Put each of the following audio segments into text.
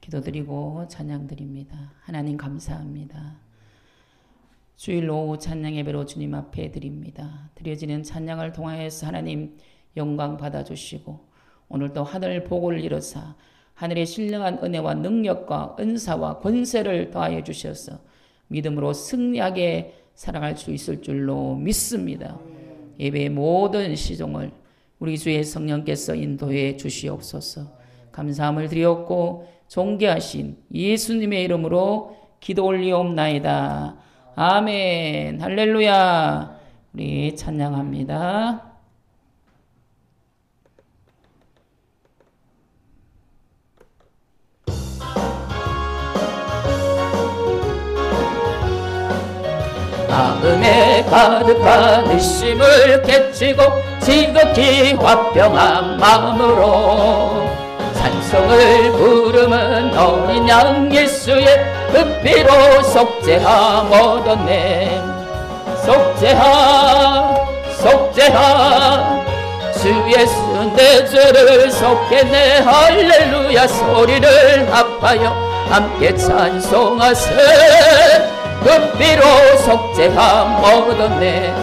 기도드리고 찬양드립니다. 하나님 감사합니다. 주일 오후 찬양 예배로 주님 앞에 드립니다. 드려지는 찬양을 통하여서 하나님 영광 받아주시고 오늘도 하늘 복을 이루사 하늘의 신령한 은혜와 능력과 은사와 권세를 더하여 주셔서 믿음으로 승리하게 살아갈 수 있을 줄로 믿습니다. 예배의 모든 시종을 우리 주의 성령께서 인도해 주시옵소서. 감사함을 드리옵고 존귀하신 예수님의 이름으로 기도 올리옵나이다. 아멘. 할렐루야. 우리 찬양합니다. 마음에 가득한 의심을 깨치고 지극히 화평한 마음으로 찬송을 부르면 어린 양 예수의 그 피로 속죄함 얻었네. 속죄하 주 예수 내 죄를 속했네. 할렐루야. 소리를 합하여 함께 찬송하세. 그 피로 속죄함 얻었네.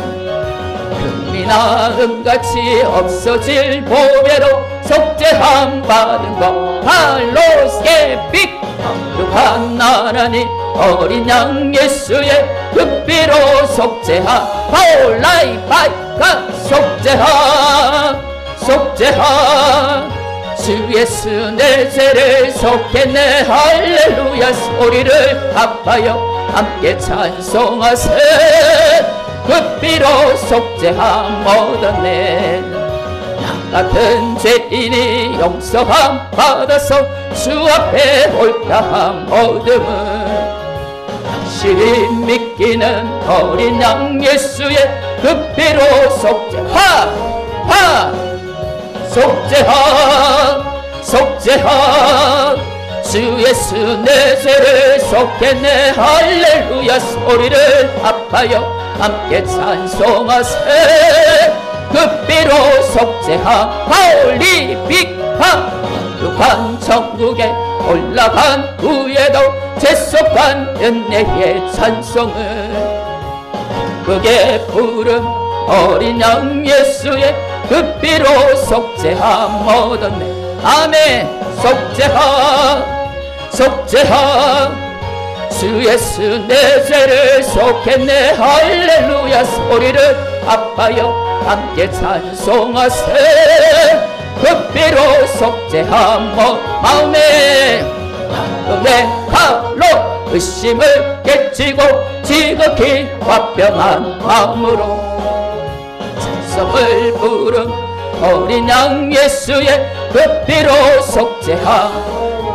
금이나 은같이 없어질 보배로 속죄함 받은 것 할로스케픽 거룩한 하나님 어린 양 예수의 그 피로 속죄함 홀라이파이카 속죄함 주 예수 내 죄를 속했네. 할렐루야. 소리를 합하여 함께 찬송하세. 그 피로 속죄함 얻었네. 나 같은 죄인이 용서함 받아서 주 앞에 홀다함 얻음은 확실히 믿기는 어린 양 예수의 그 피로 속죄함 주 예수 내 죄를 속했네. 할렐루야. 소리를 합하여 함께 찬송하세. 그 피로 속죄함 홀리빅함 거룩한 천국에 올라간 후에도 죄속한 은혜의 찬송을 그게 부름 어린 양 예수의 그 피로 속죄함 얻었네. 아멘. 속죄함 주 예수 내 죄를 속했네. 할렐루야. 소리를 합하여 함께 찬송하세. 그 피로 속죄함 마음에 칼로 의심을 깨치고 지극히 화평한 마음으로 찬송을 부름 어린 양 예수의 그 피로 속죄함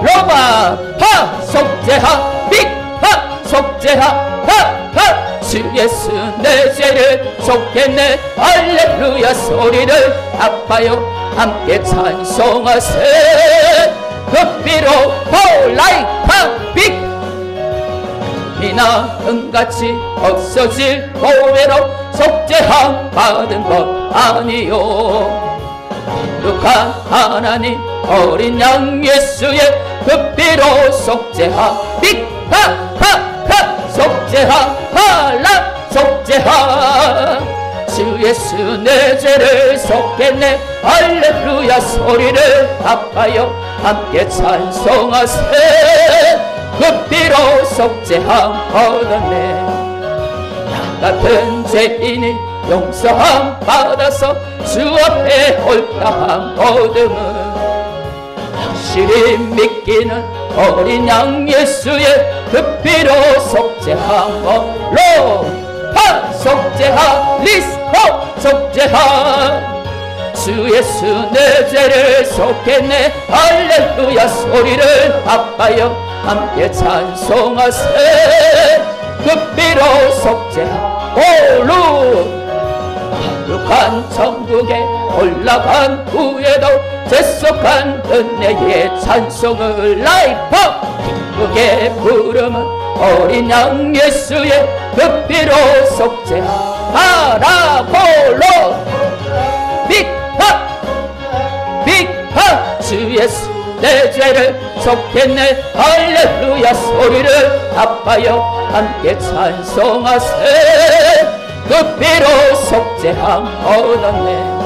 로바 파 속죄함 빅파 속죄함 하하 주 예수 내 죄를 속했네. 할렐루야. 소리를 합하여 함께 찬송하세. 그 피로 홀라이카 빅 미나 은같이 없어질 보배로 속죄함 받은 것 아니요. 거룩한 하나님 어린 양 예수의 그 피로 속죄함 빅하하하 속죄함 할라 속죄함 주 예수 내 죄를 속했네. 할렐루야. 소리를 합하여 함께 찬송하세. 그 피로 속죄함 얻었네. 나 같은 죄인이 용서함 받아서 주 앞에 홀다함 얻음은 확실히 믿기는 어린 양 예수의 그 피로 속죄함 로하 속죄함 리스코 속죄함 주 예수 내 죄를 속했네. 할렐루야. 소리를 합하여 함께 찬송하세. 그 피로 속죄함 홀루 거룩한 천국에 올라간 후에도 죄속한 은혜의 찬송을 라이퍼 기쁘게 부르면 어린 양 예수의 그 피로 속죄함 파라볼로 빅하 주 예수 내 죄를 속했네. 할렐루야 소리를 아파요 함께 찬송하세. 그 피로 속죄함 얻었네.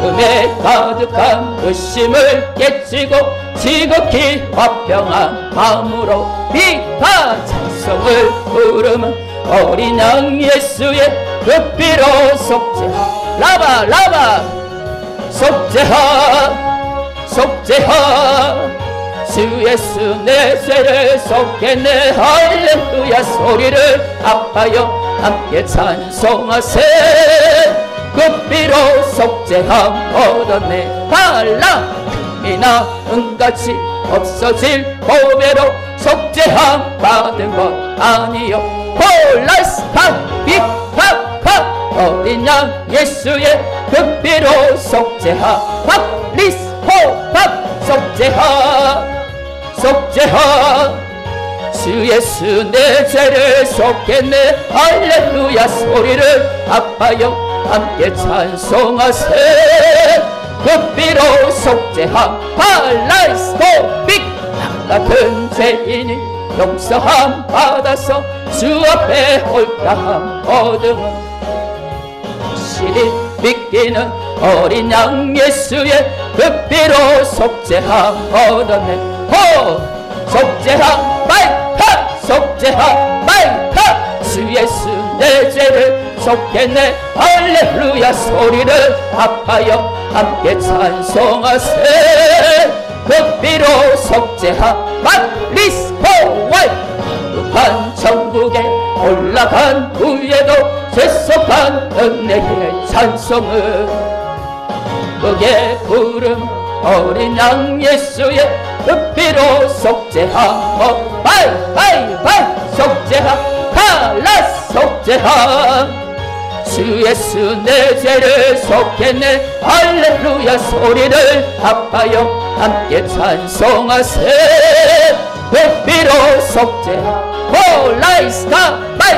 은혜 가득한 의심을 깨치고 지극히 화평한 마음으로 비타 찬송을 부르면 어린 양 예수의 그 피로 속죄하. 라바 라바 속죄하 속죄하. 주 예수 내 죄를 속했네. 할렐루야 소리를 아파요 함께 찬송하세. 그 피로 속죄함 얻었네. 달라 금이나 은같이 없어질 보배로 속죄함 받은 것 아니요. 홀라스타 빅하하 어린 양 예수의 그 피로 속죄하. 박리스호박 속죄하 속죄하. 주 예수 내 죄를 속했네. 할렐루야 소리를 아파요 함께 찬송하세. 그 피로 속죄함. 팔라이스토빅 같은 죄인이 용서함 받아서 주 앞에 홀가함 얻음은 확실히 믿기는 어린 양 예수의 그 피로 속죄함 얻었네. 호 속죄함 마이카 속죄함 마이카. 주 예수 내 죄를 속했네. 할렐루야 소리를 아파요 함께 찬송하세. 그 피로 속죄함 마리스포와이. 거룩한 천국에 올라간 후에도 죄속한 은혜의 찬송을 그게 부름 어린 양 예수의 그 피로 속죄함. 바이 속죄함. 칼라스 속죄함. 주 예수 내 죄를 속했네. 할렐루야 소리를 아파요 함께 찬송하세. 그 피로 속죄함. 홀라이스타 바이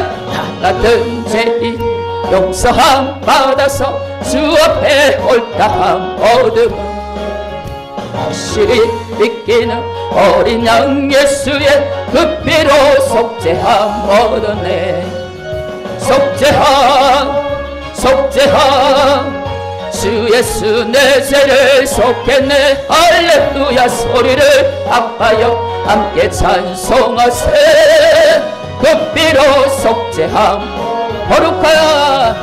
같은 죄인 용서함 받아서 주 앞에 홀다함 얻음 확실히 믿기는 어린 양 예수의 그 피로 속죄함 얻었네. 속죄함 속죄함. 주 예수 내 죄를 속했네. 할렐루야 소리를 아파요 함께 찬송하세. 그 피로 속죄함. 거룩한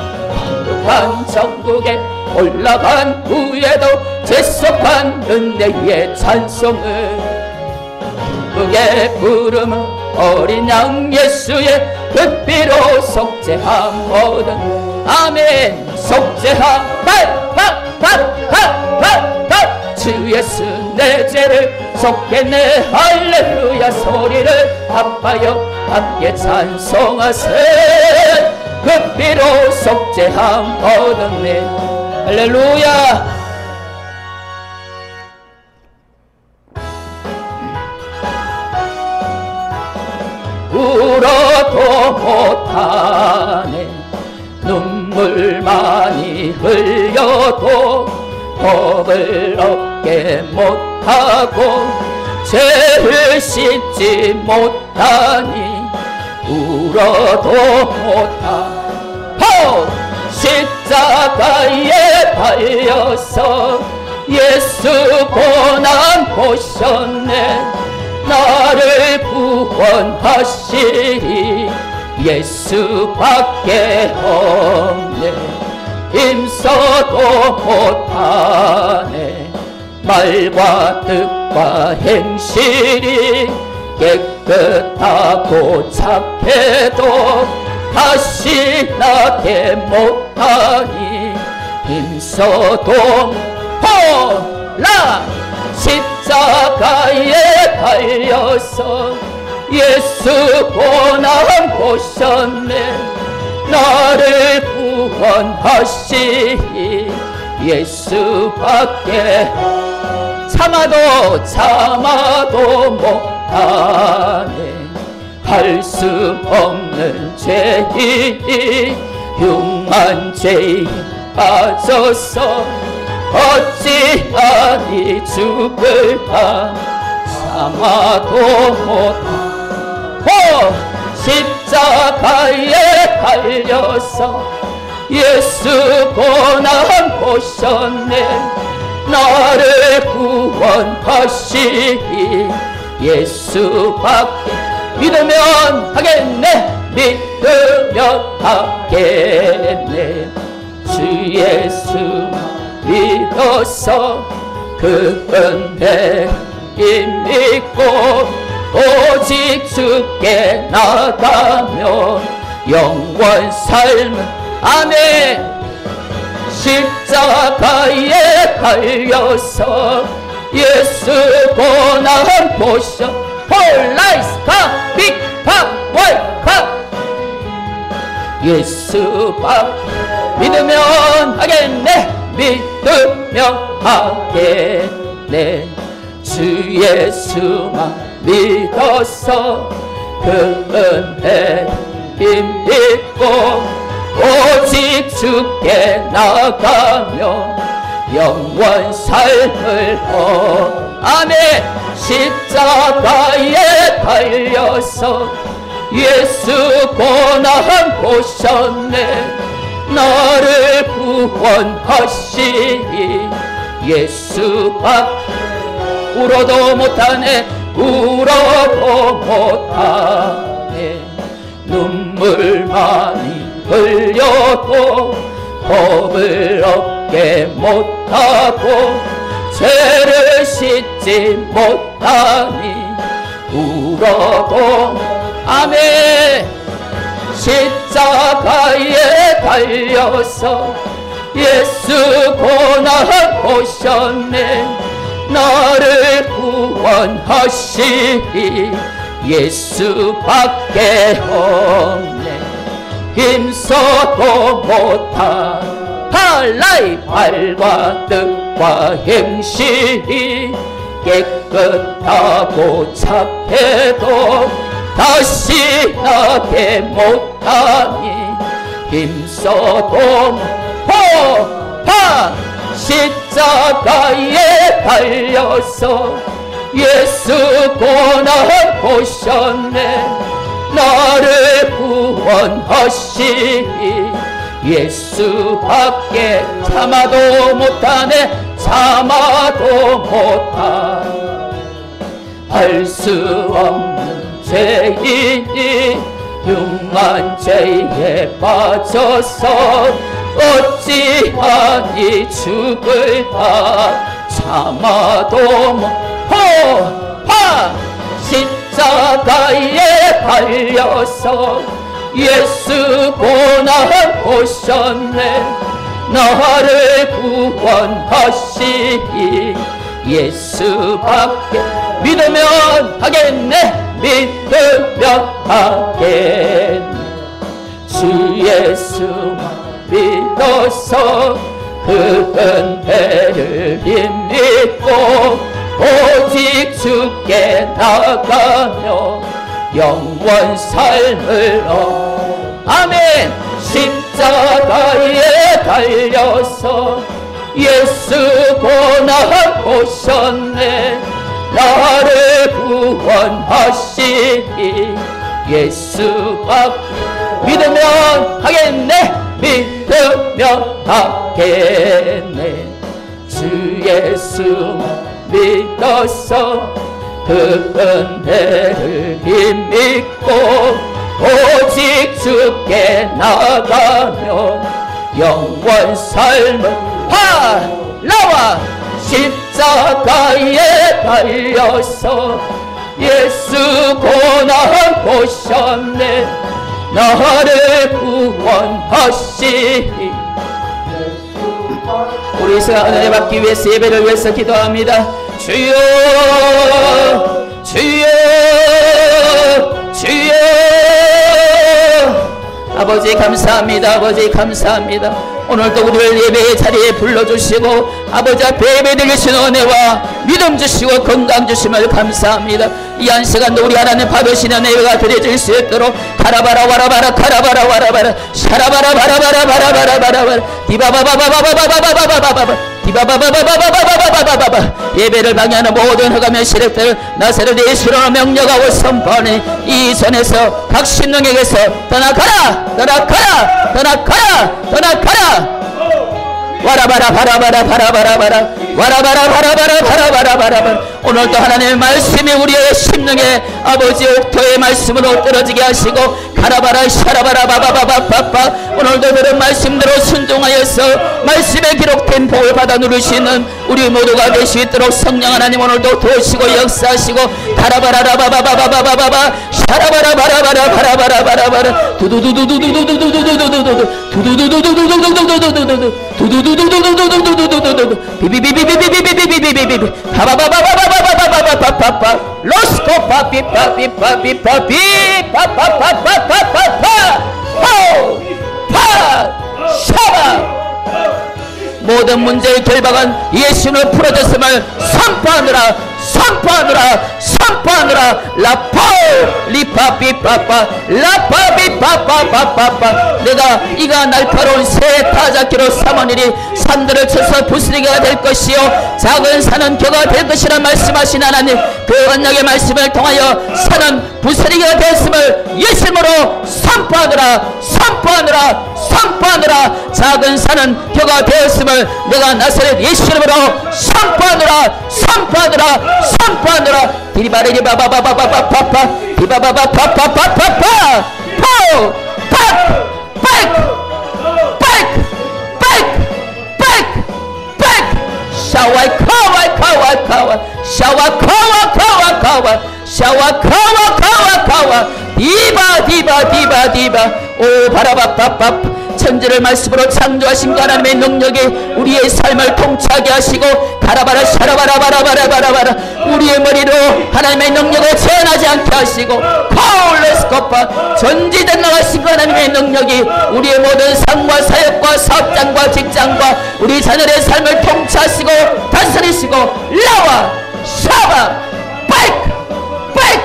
천국에 올라간 후에도 죄속한 은혜의 찬송을 그게 부르면 어린 양 예수의 그 피로 속죄함 얻은. 아멘. 속죄함. 주 예수 내 죄를 속했네. 할렐루야 소리를 아파요 함께 찬송하세. 그 피로 속죄함 얻었네. 할렐루야. 울어도 못하네. 눈물 많이 흘려도 법을 얻게 못하고 죄를 씻지 못하니 울어도 못하고 십자가에 달려서 예수 고난 보셨네. 나를 구원하시리 예수밖에 없네. 힘써도 못하네. 말과 뜻과 행실이 깨끗하고 착해도 다시 나게 못하니 힘써도 홀라 십자가에 달려서 예수 고난 보셨네. 나를 구원하시니 예수밖에 참아도 못하네. 할 수 없는 죄인이 흉한 죄인 빠져서 어찌하니 죽을까. 참아도 못하고 십자가에 달려서 예수 고난 보셨네. 나를 구원하시니 예수밖에 믿으면 하겠네. 믿으면 하겠네. 주 예수만 믿어서 그 은혜 믿고 오직 주께 나가면 영원 삶은 아멘. 십자가에 달려서 예수 고난 보셔 홀라이스카 빅팍 월카 예수밖에 믿으면 하겠네. 믿으면 하겠네. 주 예수만 믿어서 그 은혜 믿고 오직 주께 나가면 영원 삶을 아멘. 십자가에 달려서 예수 고난 보셨네. 나를 구원하시니 예수밖에 울어도 못하네. 울어도 못하네. 눈물 많이 흘려도 법을 얻게 못하고 죄를 씻지 못하니 울어도 아멘. 십자가에 달려서 예수 고난 보셨네. 나를 구원하시니 예수밖에 없네. 힘써도 못한 할라의 발과 뜻과 행실이 깨끗하고 착해도 다시 나게 못하니 힘써도 못한 십자가에 달려서 예수 고난 보셨네. 나를 구원하시니 예수밖에 참아도 못하네. 참아도 못할 수 없는 죄인이 흉한 죄에 빠져서 어찌하니 죽을까. 참아도 못하 십자가에 달려서 예수 고난 보셨네. 나를 구원하시니 예수밖에 믿으면 하겠네. 믿으면 하겠네. 주 예수만 믿어서 그 은혜를 믿고 오직 주께 나가며 영원 삶을 아멘. 십자가에 달려서 예수 고난 보셨네. 나를 구원하시니 예수밖에 믿으면 하겠네. 믿으면 하겠네. 주 예수만 믿어서 그 은혜를 믿고 오직 주께 나가며 영원 삶을 나와 십자가에 달려서 예수 고난 보셨네. 나를 구원하시니 우리 이 시간 은혜 받기 위해서 예배를 위해서 기도합니다. 주여 주여 주여 아버지 감사합니다. 아버지 감사합니다. 오늘도 우리를 예배의 자리에 불러주시고 아버지 앞에 예배드리신 은혜와 믿음 주시고 건강 주심을 감사합니다. 이 한 시간도 우리 하나님 받으시는 예배가 드려질 수 있도록 가라바라 와라바라 가라바라 와라바라 샤라바라 바라바라 바라바라 바라바라 디바바바바바바바바바바바 디바바바바바바바바바바바 예배를 방해하는 모든 흑암의 세력들 나사렛 예수로 명령하고 선포하니 이 전에서 각 신령에게서 떠나가라 떠나가라 떠나가라 떠나가라 와라바라 바라바라 바라바라바라 와라바라 바라바라 바라바라바라 오늘도 하나님의 말씀이 우리의 심령에 아버지 옥토의 말씀으로 떨어지게 하시고 가라바라 샤라바라 바바바바바바 오늘도 들은 말씀대로 순종하여서 말씀에 기록된 복을 받아 누릴 수 있는 우리 모두가 될 수 있도록 성령 하나님 오늘도 도우시고 역사하시고 가라바라라 바바바바바바바 샤라바라 바라바라 바라바라바라바라 두두두두두두두두두두두두두 두두두두두두두두두두두두 두두두두두두두두두두두 비비비비비비비비비비비비 바바바바바바바바바바바바바 로스코파 비파비파비파비 파파파파파파파 파 샤바 모든 문제의 결박은 예수는 풀어졌음을 선포하느라 선포하느라 선포하느라 라파 리파비파파 라파비파파파파파 내가 이가 날카로운 새 타작기로 삼으리니 산들을 쳐서 부스리기가 될 것이요 작은 산은 겨가 될 것이라 말씀하신 하나님 그 언약의 말씀을 통하여 산은 부스리기가 됐음을 예수님으로 선포하느라 선포하느라 선포하느라 작은 산은 겨가 되었음을 내가 나사렛 예수 이름으로 선포하느라 선포하느라 선포하느라 디리바리리 바바바바바바바바 디바바바바바바바바 포! 팍! 팍! 팍! 팍! 팍! 팍! 샤와카와카와카와 샤와카와카와카와 샤와카와카와카와 디바 디바 디바 디바 오 바라바바바 천지를 말씀으로 창조하신 하나님의 능력이 우리의 삶을 통치하게 하시고 가라바라 샤라바라바라바라바라바라 우리의 머리로 하나님의 능력을 제한하지 않게 하시고 콜레스코파 전지된 나가신 하나님의 능력이 우리의 모든 삶과 사역과 사업장과 직장과 우리 자녀의 삶을 통치하시고 다스리시고 라와 샤바 파이크 파이크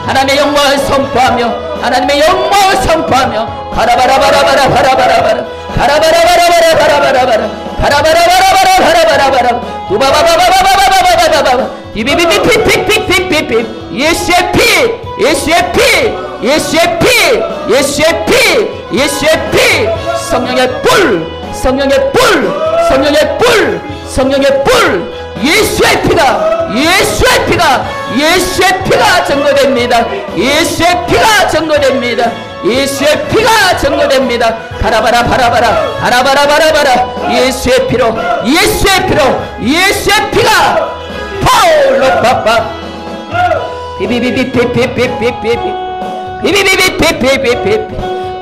하나님의 영광을 선포하며 하나님의 영광을 선포하며 가라바라바라바라 바라바라바라 가라바라바라바라 가라바라바라바라 두바바바바바바바바바바바 비비비비피피피피피피 예수의 피 예수의 피 예수의 피 예수의 피 예수의 피 성령의 불 성령의 불 성령의 불 성령의 불 예수의 피가 예수의 피가 예수의 피가 증거됩니다. 예수의 피가 증거됩니다. 예수의 피가 증거됩니다. 가라바라 바라바라 바라바라 바라바라 예수의 피로 예수의 피로 예수의 피가 파울로 파파 비비비비비비비비비비 비비비비비비비비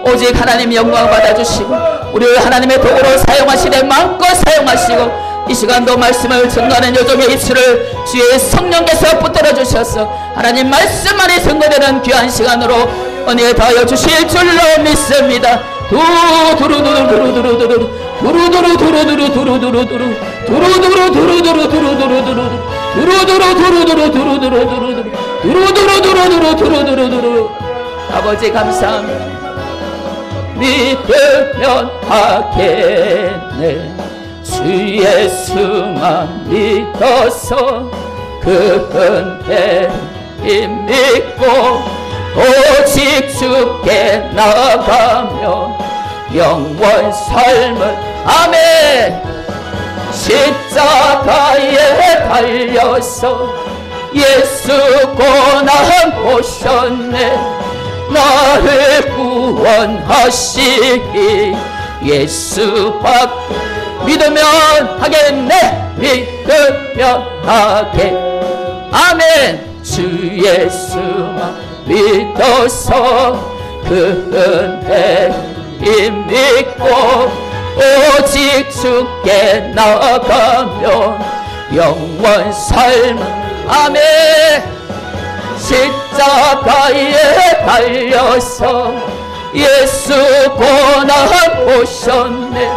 오직 하나님 영광 받아주시고 우리를 하나님의 도구로 사용하시되 마음껏 사용하시고 이 시간도 말씀을 증거하는 요정의 입술을 주의 성령께서 붙들어 주셔서 하나님 말씀만이 증거되는 귀한 시간으로 은혜 더하여 주실 줄로 믿습니다. 두두루두루두루두루두루 두루두루두루두루두루두루 두루두루두루두루두루두루 두루두루두루두루두루두루 두루두루두루두루두루두루 아버지 감사합니다. 믿으면 하겠네 주 예수만 믿어서 그 은혜를 믿고 오직 주께 나가며 영원 삶을 아멘 십자가에 달려서 예수 고난 보셨네 나를 구원하시기 예수밖에 믿으면 하겠네 믿으면 하게 아멘 주 예수만 믿어서 그 은혜를 믿고 오직 주께 나가면 영원 삶 아멘 십자가에 달려서 예수 고난 보셨네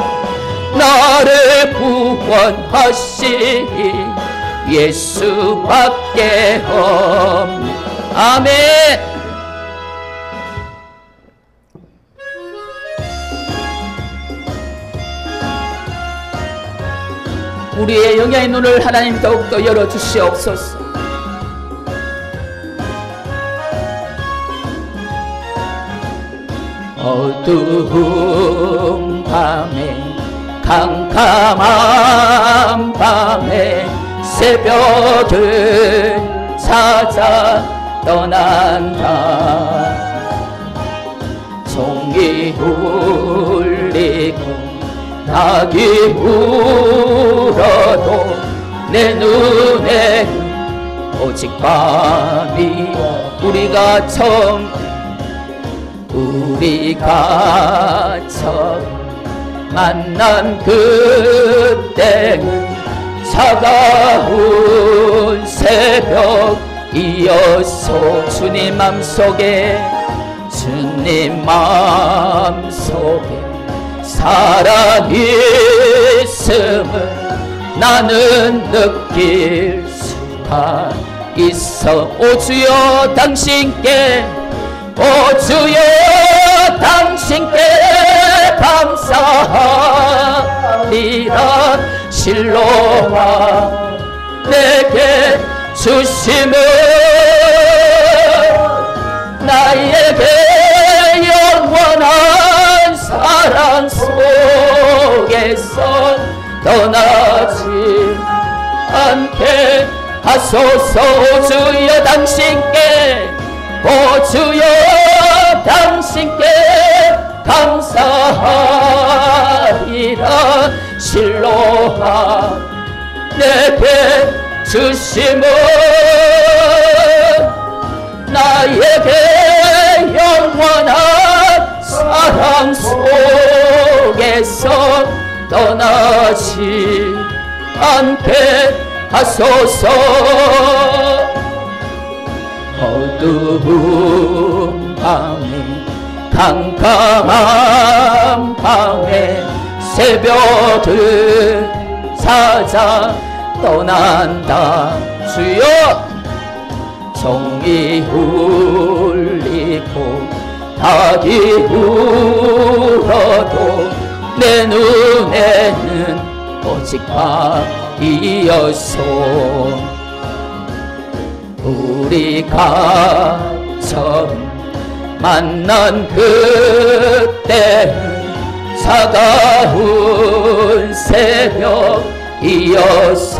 나를 구원하시니 예수밖에 없네 아멘. 우리의 영야의 눈을 하나님 더욱더 열어주시옵소서. 어두운 밤에 캄캄한 밤에 새벽을 찾아 떠난다. 종이 울리고 닭이 울어도 내 눈에 오직 밤이야. 우리가 처음 만난 그때는 차가운 새벽이었소. 주님 맘속에 살아있음을 나는 느낄 수가 있어. 오 주여 당신께, 오 주여 당신께 감사하리라. 실로와 내게 주심은 나에게 영원한 사랑 속에서 떠나지 않게 하소서. 오 주여 당신께, 오 주여 당신께 감사하리라. 실로하 내게 주심은 나에게 영원한 사랑 속에서 떠나지 않게 하소서. 어두운 밤에 캄캄한 밤에 새벽을 찾아 떠난다. 주여 종이 울리고 닭이 울어도 내 눈에는 오직 밤이었소. 우리가 처음 만난 그때는 차가운 새벽이었소.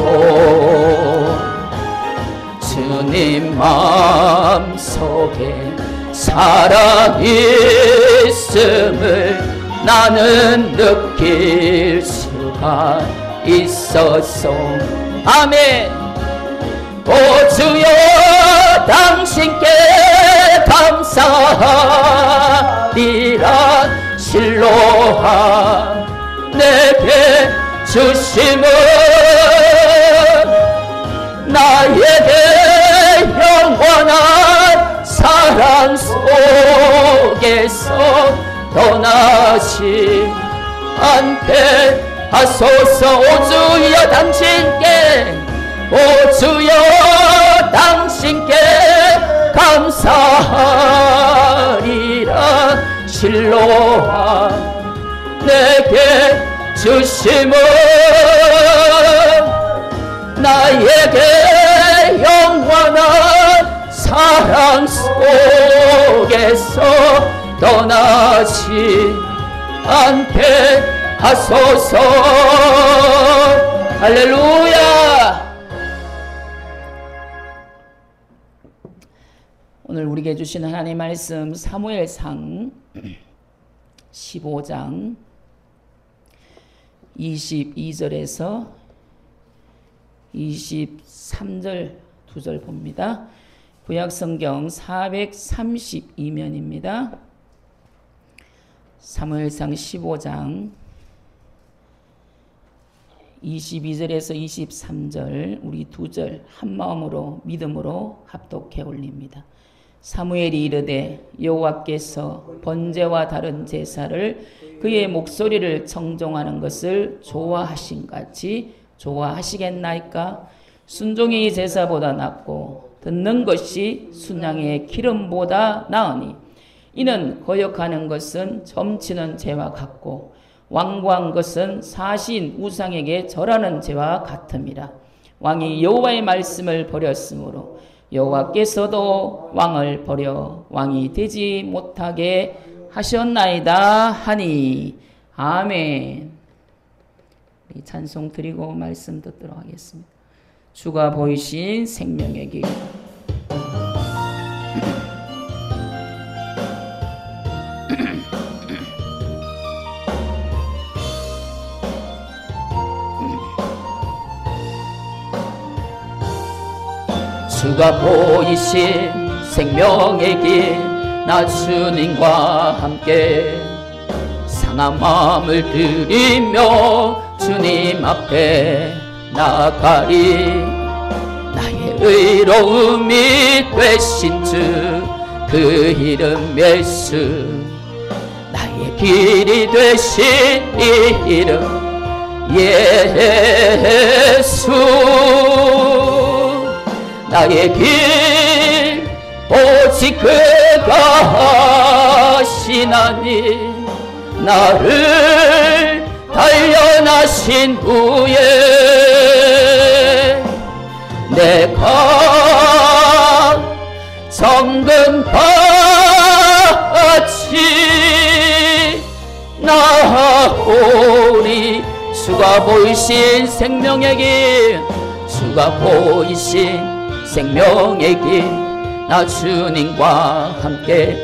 주님 마음속에 살아있음을 나는 느낄 수가 있었소. 아멘. 오 주여 당신께 감사하리라. 실로하 내게 주심은 나에게 영원한 사랑 속에서 떠나지 않게 하소서. 오 주여 당신께, 오 주여 당신께 감사하리라. 실로하 내게 주심은 나에게 영원한 사랑 속에서 떠나지 않게 하소서. 할렐루야. 오늘 우리에게 주신 하나님의 말씀 사무엘상 15장 22절에서 23절 2절 봅니다. 구약성경 432면입니다. 사무엘상 15장 22절에서 23절 우리 2절 한마음으로 믿음으로 합독해 올립니다. 사무엘이 이르되 여호와께서 번제와 다른 제사를 그의 목소리를 청종하는 것을 좋아하신같이 좋아하시겠나이까? 순종이 제사보다 낫고 듣는 것이 순양의 기름보다 나으니 이는 거역하는 것은 점치는 죄와 같고 완고한 것은 사신 우상에게 절하는 죄와 같음이라. 왕이 여호와의 말씀을 버렸으므로 여호와께서도 왕을 버려 왕이 되지 못하게 하셨나이다 하니. 아멘. 찬송 드리고 말씀 듣도록 하겠습니다. 주가 보이신 생명의 길. 주가 보이신 생명의 길, 나 주님과 함께 상한 마음을 들이며 주님 앞에 나아가리. 나의 의로움이 되신 주 그 이름 예수, 나의 길이 되신 이 이름 예수. 나의 길 오직 그가 하시나니. 나를 단련하신 후에 내가 정금같이 나오리. 주가 보이신 생명의 길, 주가 보이신 생명의 길, 나 주님과 함께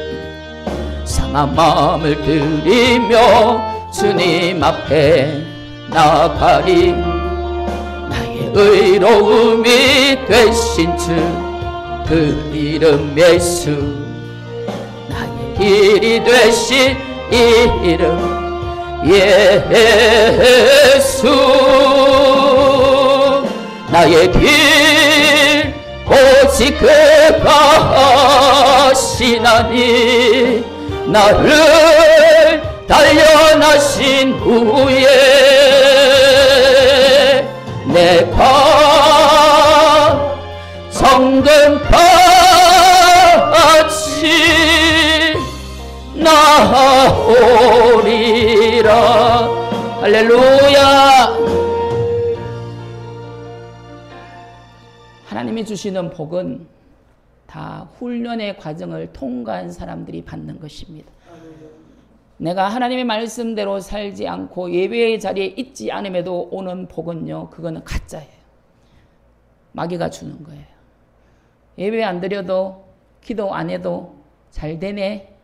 상한 마음을 들이며 주님 앞에 나아가리. 나의 의로움이 되신 주 그 이름 예수, 나의 길이 되신 이 이름 예수. 나의 길 오직 그가 하시나니. 나를 단련하신 후에 내가 정금같이 나오리라. 할렐루야. 하나님이 주시는 복은 다 훈련의 과정을 통과한 사람들이 받는 것입니다. 내가 하나님의 말씀대로 살지 않고 예배의 자리에 있지 않음에도 오는 복은요, 그거는 가짜예요. 마귀가 주는 거예요. 예배 안 드려도, 기도 안 해도 잘 되네,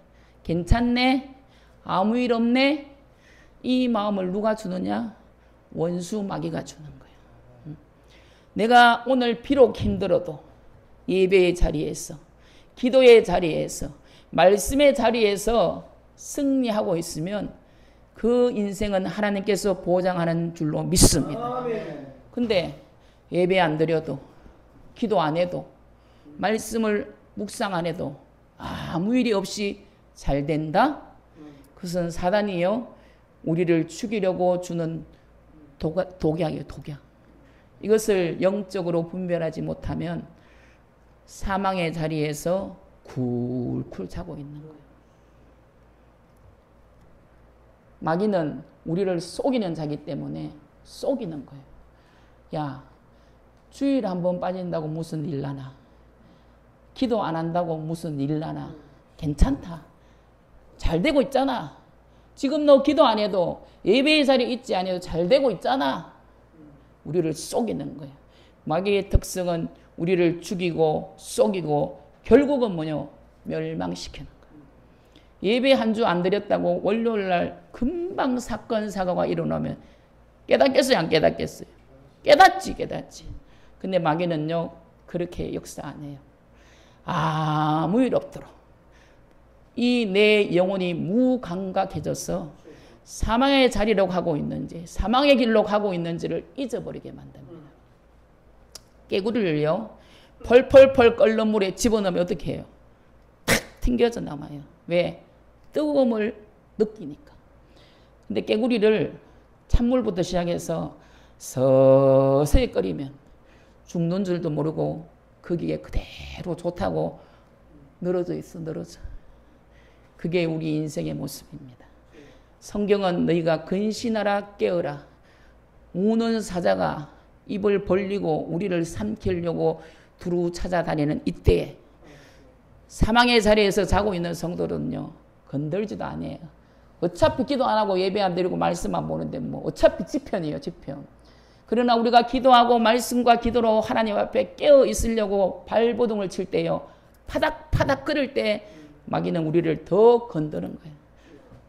괜찮네, 아무 일 없네, 이 마음을 누가 주느냐? 원수 마귀가 주는 거예요. 내가 오늘 비록 힘들어도 예배의 자리에서, 기도의 자리에서, 말씀의 자리에서 승리하고 있으면 그 인생은 하나님께서 보장하는 줄로 믿습니다. 근데 예배 안 드려도, 기도 안 해도, 말씀을 묵상 안 해도 아무 일이 없이 잘 된다? 그것은 사단이요, 우리를 죽이려고 주는 독약이에요, 독약. 이것을 영적으로 분별하지 못하면 사망의 자리에서 굴굴 자고 있는 거예요. 마귀는 우리를 속이는 자기 때문에 속이는 거예요. 야, 주일 한번 빠진다고 무슨 일 나나? 기도 안 한다고 무슨 일 나나? 괜찮다. 잘 되고 있잖아. 지금 너 기도 안 해도, 예배의 자리에 있지 않아도 잘 되고 있잖아. 우리를 속이는 거예요. 마귀의 특성은 우리를 죽이고 속이고 결국은 뭐냐? 멸망시키는 거예요. 예배 한 주 안 드렸다고 월요일날 금방 사건 사고가 일어나면 깨닫겠어요, 안 깨닫겠어요? 깨닫지. 근데 마귀는요, 그렇게 역사 안 해요. 아무 일 없도록 이 내 영혼이 무감각해져서 사망의 자리로 가고 있는지, 사망의 길로 가고 있는지를 잊어버리게 만듭니다. 깨구리를요, 펄펄펄 끓는 물에 집어넣으면 어떻게 해요? 탁 튕겨져 남아요. 왜? 뜨거움을 느끼니까. 근데 깨구리를 찬물부터 시작해서 서서히 끓이면 죽는 줄도 모르고 거기에 그대로 좋다고 늘어져 있어, 늘어져. 그게 우리 인생의 모습입니다. 성경은 너희가 근신하라 깨어라. 우는 사자가 입을 벌리고 우리를 삼키려고 두루 찾아다니는 이때에 사망의 자리에서 자고 있는 성도들은요, 건들지도 않아요. 어차피 기도 안 하고 예배 안 드리고 말씀 안 보는데 뭐 어차피 지편이에요, 지편. 그러나 우리가 기도하고 말씀과 기도로 하나님 앞에 깨어 있으려고 발버둥을 칠 때요, 파닥파닥 끓을 때 마귀는 우리를 더 건드는 거예요.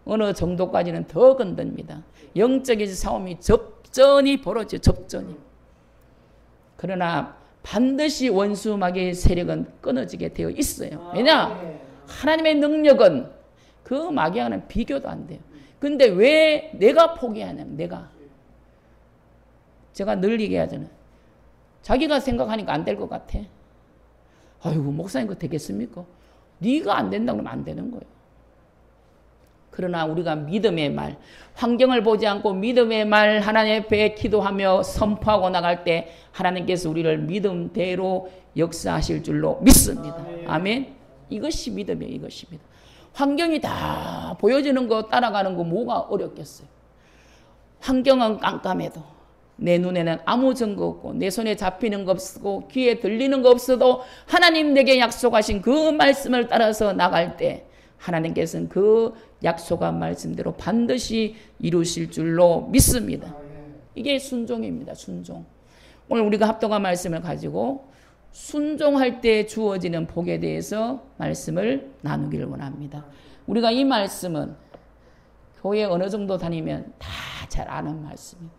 어느 정도까지는 더 건듭니다. 영적인 싸움이 접전이 벌어져요. 접전이. 그러나 반드시 원수 마귀의 세력은 끊어지게 되어 있어요. 왜냐? 하나님의 능력은 그 마귀와는 비교도 안 돼요. 근데 왜 내가 포기하냐면, 제가 늘 얘기하잖아요. 자기가 생각하니까 안 될 것 같아. 아이고, 목사님 그거 되겠습니까? 네가 안 된다고 그러면 안 되는 거예요. 그러나 우리가 믿음의 말, 환경을 보지 않고 믿음의 말 하나님 앞에 기도하며 선포하고 나갈 때 하나님께서 우리를 믿음대로 역사하실 줄로 믿습니다. 아멘. 이것이 믿음이에요. 이것이 믿음. 환경이 다 보여지는 거 따라가는 거 뭐가 어렵겠어요. 환경은 깜깜해도 내 눈에는 아무 증거 없고 내 손에 잡히는 거 없고 귀에 들리는 거 없어도 하나님 내게 약속하신 그 말씀을 따라서 나갈 때 하나님께서는 그 약속한 말씀대로 반드시 이루실 줄로 믿습니다. 이게 순종입니다. 순종. 오늘 우리가 합독한 말씀을 가지고 순종할 때 주어지는 복에 대해서 말씀을 나누기를 원합니다. 우리가 이 말씀은 교회 어느 정도 다니면 다 잘 아는 말씀입니다.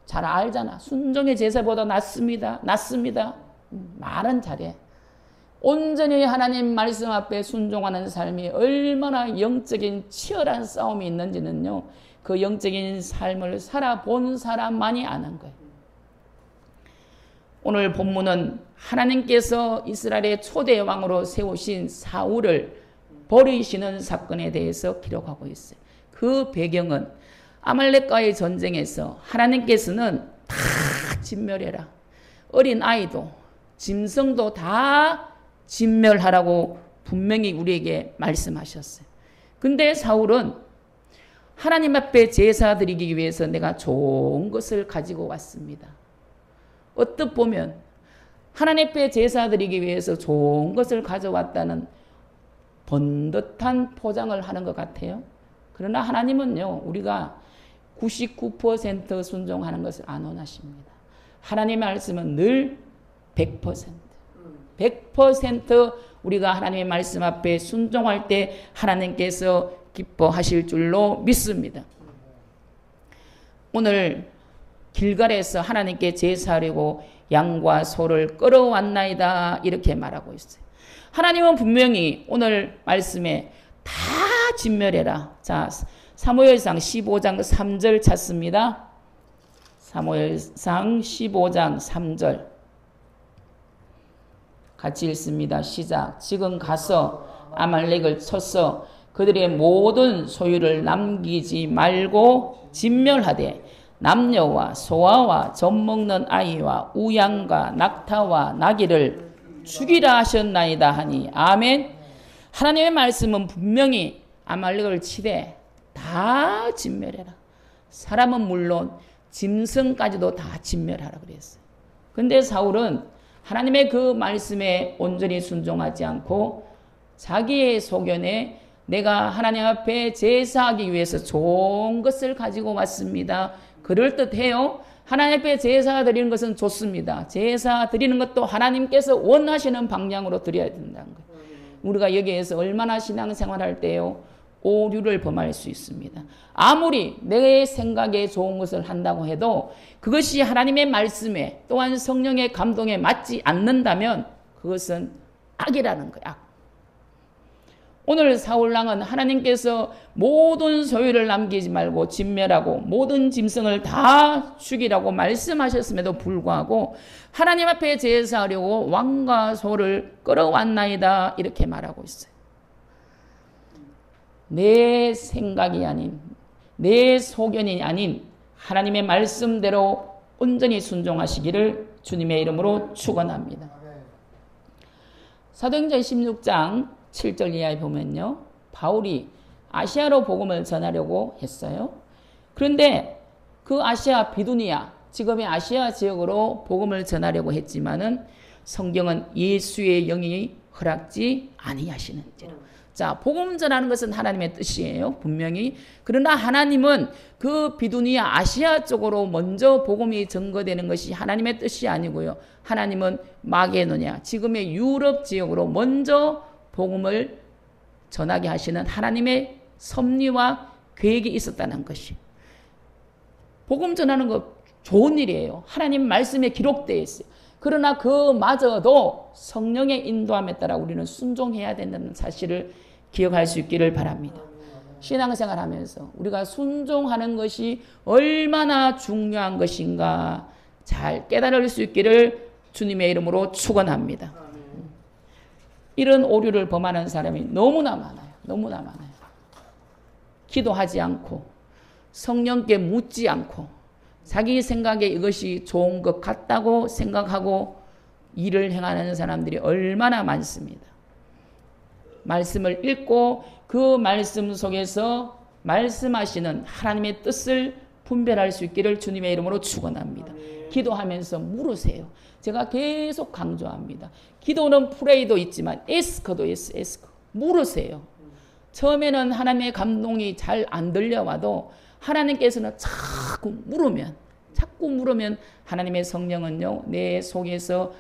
잘 알잖아. 순종의 제사보다 낫습니다. 말은 잘해. 온전히 하나님 말씀 앞에 순종하는 삶이 얼마나 영적인 치열한 싸움이 있는지는요, 그 영적인 삶을 살아본 사람만이 아는 거예요. 오늘 본문은 하나님께서 이스라엘의 초대 왕으로 세우신 사울을 버리시는 사건에 대해서 기록하고 있어요. 그 배경은 아말렉과의 전쟁에서 하나님께서는 다 진멸해라. 어린 아이도 짐승도 다 진멸하라고 분명히 우리에게 말씀하셨어요. 근데 사울은 하나님 앞에 제사 드리기 위해서 내가 좋은 것을 가지고 왔습니다. 어떻게 보면 하나님 앞에 제사 드리기 위해서 좋은 것을 가져왔다는 번듯한 포장을 하는 것 같아요. 그러나 하나님은요, 우리가 99% 순종하는 것을 안 원하십니다. 하나님의 말씀은 늘 100% 우리가 하나님의 말씀 앞에 순종할 때 하나님께서 기뻐하실 줄로 믿습니다. 오늘 길갈에서 하나님께 제사하려고 양과 소를 끌어왔나이다 이렇게 말하고 있어요. 하나님은 분명히 오늘 말씀에 다 진멸해라. 자, 사무엘상 15장 3절 찾습니다. 사무엘상 15장 3절 같이 읽습니다. 시작. 지금 가서 아말렉을 쳐서 그들의 모든 소유를 남기지 말고 진멸하되 남녀와 소아와 젖먹는 아이와 우양과 낙타와 나귀를 죽이라 하셨나이다 하니 아멘. 하나님의 말씀은 분명히 아말렉을 치되 다 진멸해라. 사람은 물론 짐승까지도 다 진멸하라 그랬어요. 근데 사울은 하나님의 그 말씀에 온전히 순종하지 않고 자기의 소견에 내가 하나님 앞에 제사하기 위해서 좋은 것을 가지고 왔습니다. 그럴듯해요. 하나님 앞에 제사 드리는 것은 좋습니다. 제사 드리는 것도 하나님께서 원하시는 방향으로 드려야 된다는 거예요. 우리가 여기에서 얼마나 신앙생활할 때요, 오류를 범할 수 있습니다. 아무리 내 생각에 좋은 것을 한다고 해도 그것이 하나님의 말씀에 또한 성령의 감동에 맞지 않는다면 그것은 악이라는 거야. 악. 오늘 사울왕은 하나님께서 모든 소유를 남기지 말고 진멸하고 모든 짐승을 다 죽이라고 말씀하셨음에도 불구하고 하나님 앞에 제사하려고 왕과 소를 끌어왔나이다 이렇게 말하고 있어요. 내 생각이 아닌 내 소견이 아닌 하나님의 말씀대로 온전히 순종하시기를 주님의 이름으로 축원합니다. 사도행전 16장 7절 이하에 보면요, 바울이 아시아로 복음을 전하려고 했어요. 그런데 그 아시아 비두니아, 지금의 아시아 지역으로 복음을 전하려고 했지만은 성경은 예수의 영이 허락지 아니하시는지라. 자, 복음 전하는 것은 하나님의 뜻이에요. 분명히. 그러나 하나님은 그 비두니아 아시아 쪽으로 먼저 복음이 전거되는 것이 하나님의 뜻이 아니고요. 하나님은 마게도냐, 지금의 유럽 지역으로 먼저 복음을 전하게 하시는 하나님의 섭리와 계획이 있었다는 것이. 복음 전하는 거 좋은 일이에요. 하나님 말씀에 기록되어 있어요. 그러나 그마저도 성령의 인도함에 따라 우리는 순종해야 된다는 사실을 기억할 수 있기를 바랍니다. 신앙생활 하면서 우리가 순종하는 것이 얼마나 중요한 것인가 잘 깨달을 수 있기를 주님의 이름으로 축원합니다. 이런 오류를 범하는 사람이 너무나 많아요. 너무나 많아요. 기도하지 않고 성령께 묻지 않고 자기 생각에 이것이 좋은 것 같다고 생각하고 일을 행하는 사람들이 얼마나 많습니다. 말씀을 읽고 그 말씀 속에서 말씀하시는 하나님의 뜻을 분별할 수 있기를 주님의 이름으로 축원합니다. 기도하면서 물으세요. 제가 계속 강조합니다. 기도는 프레이도 있지만 에스커도 있어요. 에스커. 물으세요. 처음에는 하나님의 감동이 잘 안 들려와도 하나님께서는 자꾸 물으면 하나님의 성령은요 내 속에서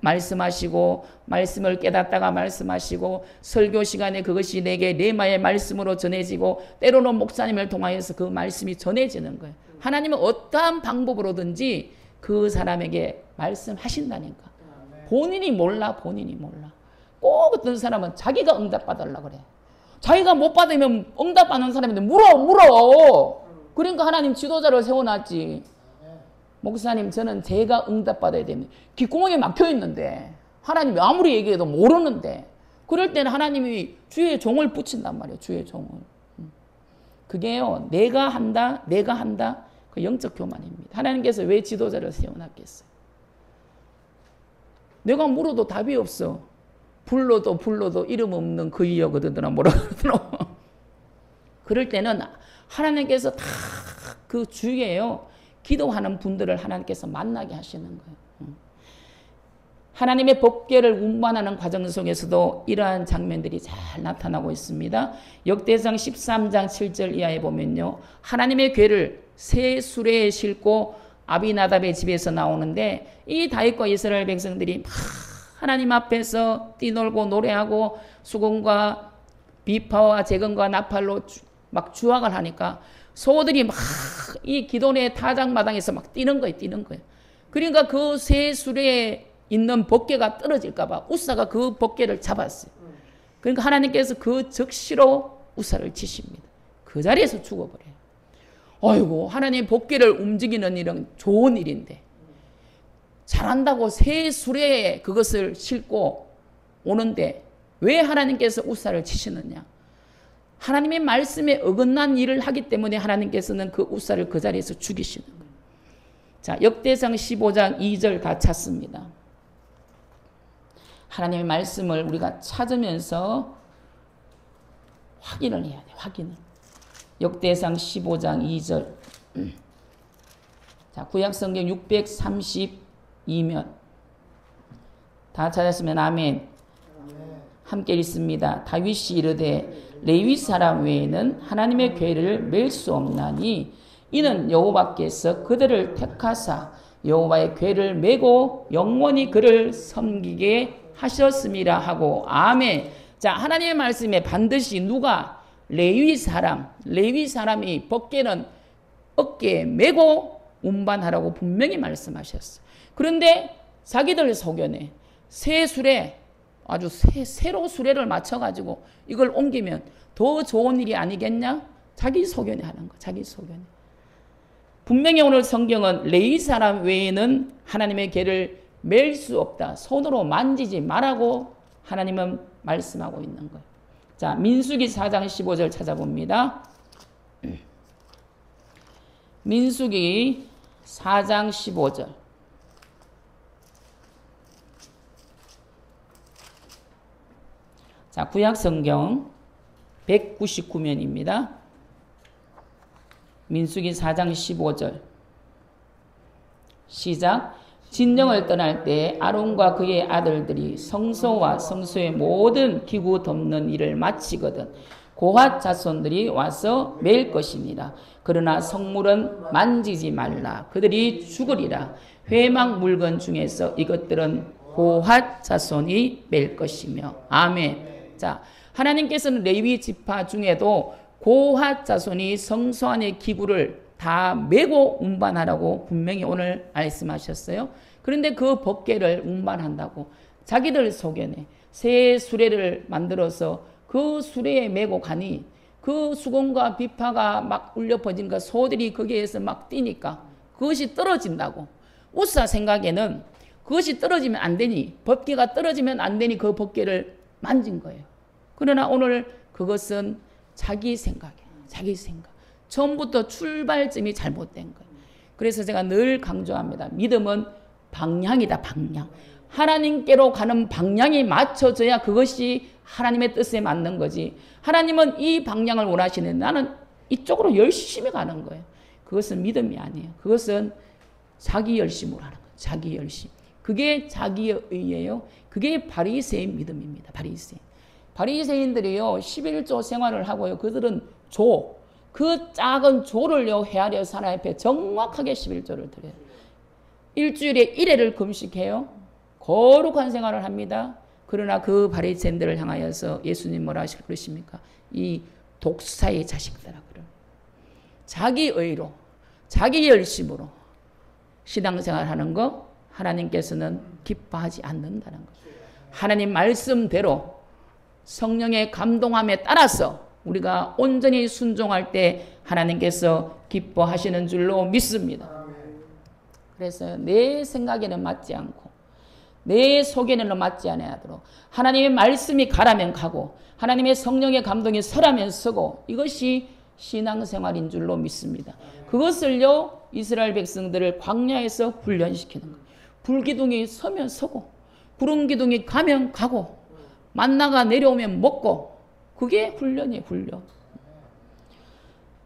말씀하시고 말씀을 깨닫다가 말씀하시고 설교 시간에 그것이 내게 레마의 말씀으로 전해지고 때로는 목사님을 통하여서 그 말씀이 전해지는 거예요. 하나님은 어떠한 방법으로든지 그 사람에게 말씀하신다니까. 본인이 몰라. 꼭 어떤 사람은 자기가 응답받으려고 그래. 자기가 못 받으면 응답받는 사람인데 물어. 그러니까 하나님 지도자를 세워놨지. 목사님 저는 제가 응답받아야 됩니다. 귓구멍에 막혀있는데 하나님이 아무리 얘기해도 모르는데 그럴 때는 하나님이 주의 종을 붙인단 말이에요. 주의 종을. 그게요 내가 한다 그 영적 교만입니다. 하나님께서 왜 지도자를 세워놨겠어요? 내가 물어도 답이 없어. 불러도 이름 없는 그 이여거든나 뭐라 그러더라. 그럴 때는 하나님께서 다 그 주위에요 기도하는 분들을 하나님께서 만나게 하시는 거예요. 하나님의 법궤를 운반하는 과정 속에서도 이러한 장면들이 잘 나타나고 있습니다. 역대상 13장 7절 이하에 보면요. 하나님의 궤를 새 수레에 싣고 아비나답의 집에서 나오는데 이 다윗과 이스라엘 백성들이 막 하나님 앞에서 뛰놀고 노래하고 수금과 비파와 재건과 나팔로 막 주악을 하니까 소들이 막 이 기돈의 타작마당에서 막 뛰는 거예요. 그러니까 그 새 수레에 있는 법궤가 떨어질까 봐 우사가 그 법궤를 잡았어요. 그러니까 하나님께서 그 적시로 우사를 치십니다. 그 자리에서 죽어버려요. 아이고 하나님 법궤를 움직이는 일은 좋은 일인데 잘한다고 새 수레에 그것을 싣고 오는데 왜 하나님께서 우사를 치시느냐? 하나님의 말씀에 어긋난 일을 하기 때문에 하나님께서는 그 우사를 그 자리에서 죽이시는 거예요. 자, 역대상 15장 2절 다 찾습니다. 하나님의 말씀을 우리가 찾으면서 확인을 해야 돼. 확인을. 역대상 15장 2절. 자, 구약성경 632면 다 찾았으면 아멘. 함께 읽습니다. 다윗이 이르되 레위 사람 외에는 하나님의 궤를 맬 수 없나니 이는 여호와께서 그들을 택하사 여호와의 궤를 메고 영원히 그를 섬기게 하셨음이라 하고 아멘. 자, 하나님의 말씀에 반드시 누가 레위 사람이 법궤는 어깨에 메고 운반하라고 분명히 말씀하셨어요. 그런데 자기들 소견에 새 수레 아주 새로 수레를 맞춰가지고 이걸 옮기면 더 좋은 일이 아니겠냐? 자기 소견에 하는 거. 자기 소견에. 분명히 오늘 성경은 레위 사람 외에는 하나님의 궤를 맬 수 없다. 손으로 만지지 말라고 하나님은 말씀하고 있는 거예요. 자, 민수기 4장 15절 찾아봅니다. 민수기 4장 15절. 자, 구약 성경 199면입니다. 민수기 4장 15절 시작. 진정을 떠날 때 아론과 그의 아들들이 성소와 성소의 모든 기구 덮는 일을 마치거든 고핫 자손들이 와서 매일 것이니라. 그러나 성물은 만지지 말라. 그들이 죽으리라. 회막 물건 중에서 이것들은 고핫 자손이 맬 것이며. 아멘. 자, 하나님께서는 레위 지파 중에도 고핫 자손이 성소 안의 기구를 다 메고 운반하라고 분명히 오늘 말씀하셨어요. 그런데 그 법궤를 운반한다고 자기들 속에네 새 수레를 만들어서 그 수레에 메고 가니 그 수건과 비파가 막 울려 퍼지니까 소들이 거기에서 막 뛰니까 그것이 떨어진다고. 우사 생각에는 그것이 떨어지면 안 되니, 법궤가 떨어지면 안 되니 그 법궤를 만진 거예요. 그러나 오늘 그것은 자기 생각이에요. 자기 생각. 처음부터 출발점이 잘못된 거예요. 그래서 제가 늘 강조합니다. 믿음은 방향이다. 방향. 하나님께로 가는 방향이 맞춰져야 그것이 하나님의 뜻에 맞는 거지. 하나님은 이 방향을 원하시는데 나는 이쪽으로 열심히 가는 거예요. 그것은 믿음이 아니에요. 그것은 자기 열심으로 하는 거예요. 자기 열심. 그게 자기의 의예요. 그게 바리새인 믿음입니다. 바리새인. 바리새인들이요 11조 생활을 하고요. 그들은 그 작은 조를요 헤아려서 하나님 앞에 정확하게 11조를 드려요. 일주일에 1회를 금식해요. 거룩한 생활을 합니다. 그러나 그 바리새인들을 향하여서 예수님 뭐라 하실 것입니까? 이 독사의 자식들아. 그럼 자기 의로 자기 열심으로 신앙생활 하는 거 하나님께서는 기뻐하지 않는다는 거죠. 하나님 말씀대로 성령의 감동함에 따라서 우리가 온전히 순종할 때 하나님께서 기뻐하시는 줄로 믿습니다. 그래서 내 생각에는 맞지 않고 내 속에는 맞지 않아도록 하나님의 말씀이 가라면 가고 하나님의 성령의 감동이 서라면 서고 이것이 신앙생활인 줄로 믿습니다. 그것을요 이스라엘 백성들을 광야에서 훈련시키는 거예요. 불기둥이 서면 서고 구름기둥이 가면 가고 만나가 내려오면 먹고 그게 훈련이에요. 훈련.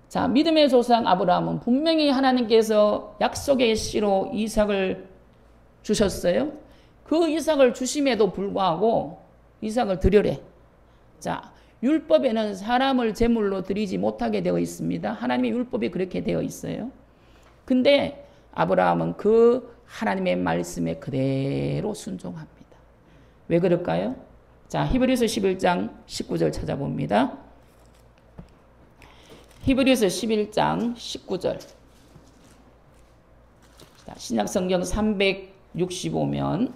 자, 믿음의 조상 아브라함은 분명히 하나님께서 약속의 씨로 이삭을 주셨어요. 그 이삭을 주심에도 불구하고 이삭을 드려래. 자, 율법에는 사람을 제물로 드리지 못하게 되어 있습니다. 하나님의 율법이 그렇게 되어 있어요. 근데 아브라함은 그 하나님의 말씀에 그대로 순종합니다. 왜 그럴까요? 자, 히브리서 11장 19절 찾아봅니다. 히브리서 11장 19절. 자, 신약성경 365면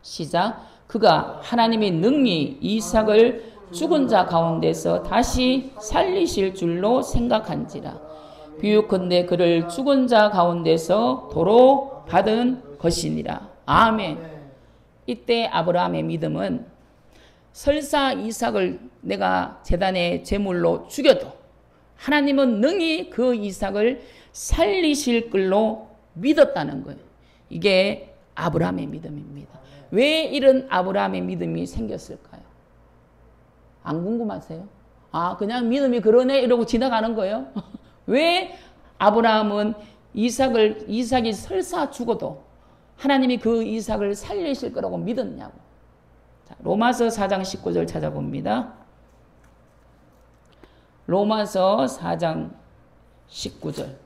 시작. 그가 하나님의 능히 이삭을 죽은 자 가운데서 다시 살리실 줄로 생각한지라. 비유컨대 그를 죽은 자 가운데서 도로 받은 것이니라. 아멘. 이때 아브라함의 믿음은 설사 이삭을 내가 제단의 제물로 죽여도 하나님은 능히 그 이삭을 살리실 걸로 믿었다는 거예요. 이게 아브라함의 믿음입니다. 왜 이런 아브라함의 믿음이 생겼을까요? 안 궁금하세요? 아, 그냥 믿음이 그러네 이러고 지나가는 거예요? 왜 아브라함은 이삭이 설사 죽어도 하나님이 그 이삭을 살리실 거라고 믿었냐고. 자, 로마서 4장 19절 찾아봅니다. 로마서 4장 19절.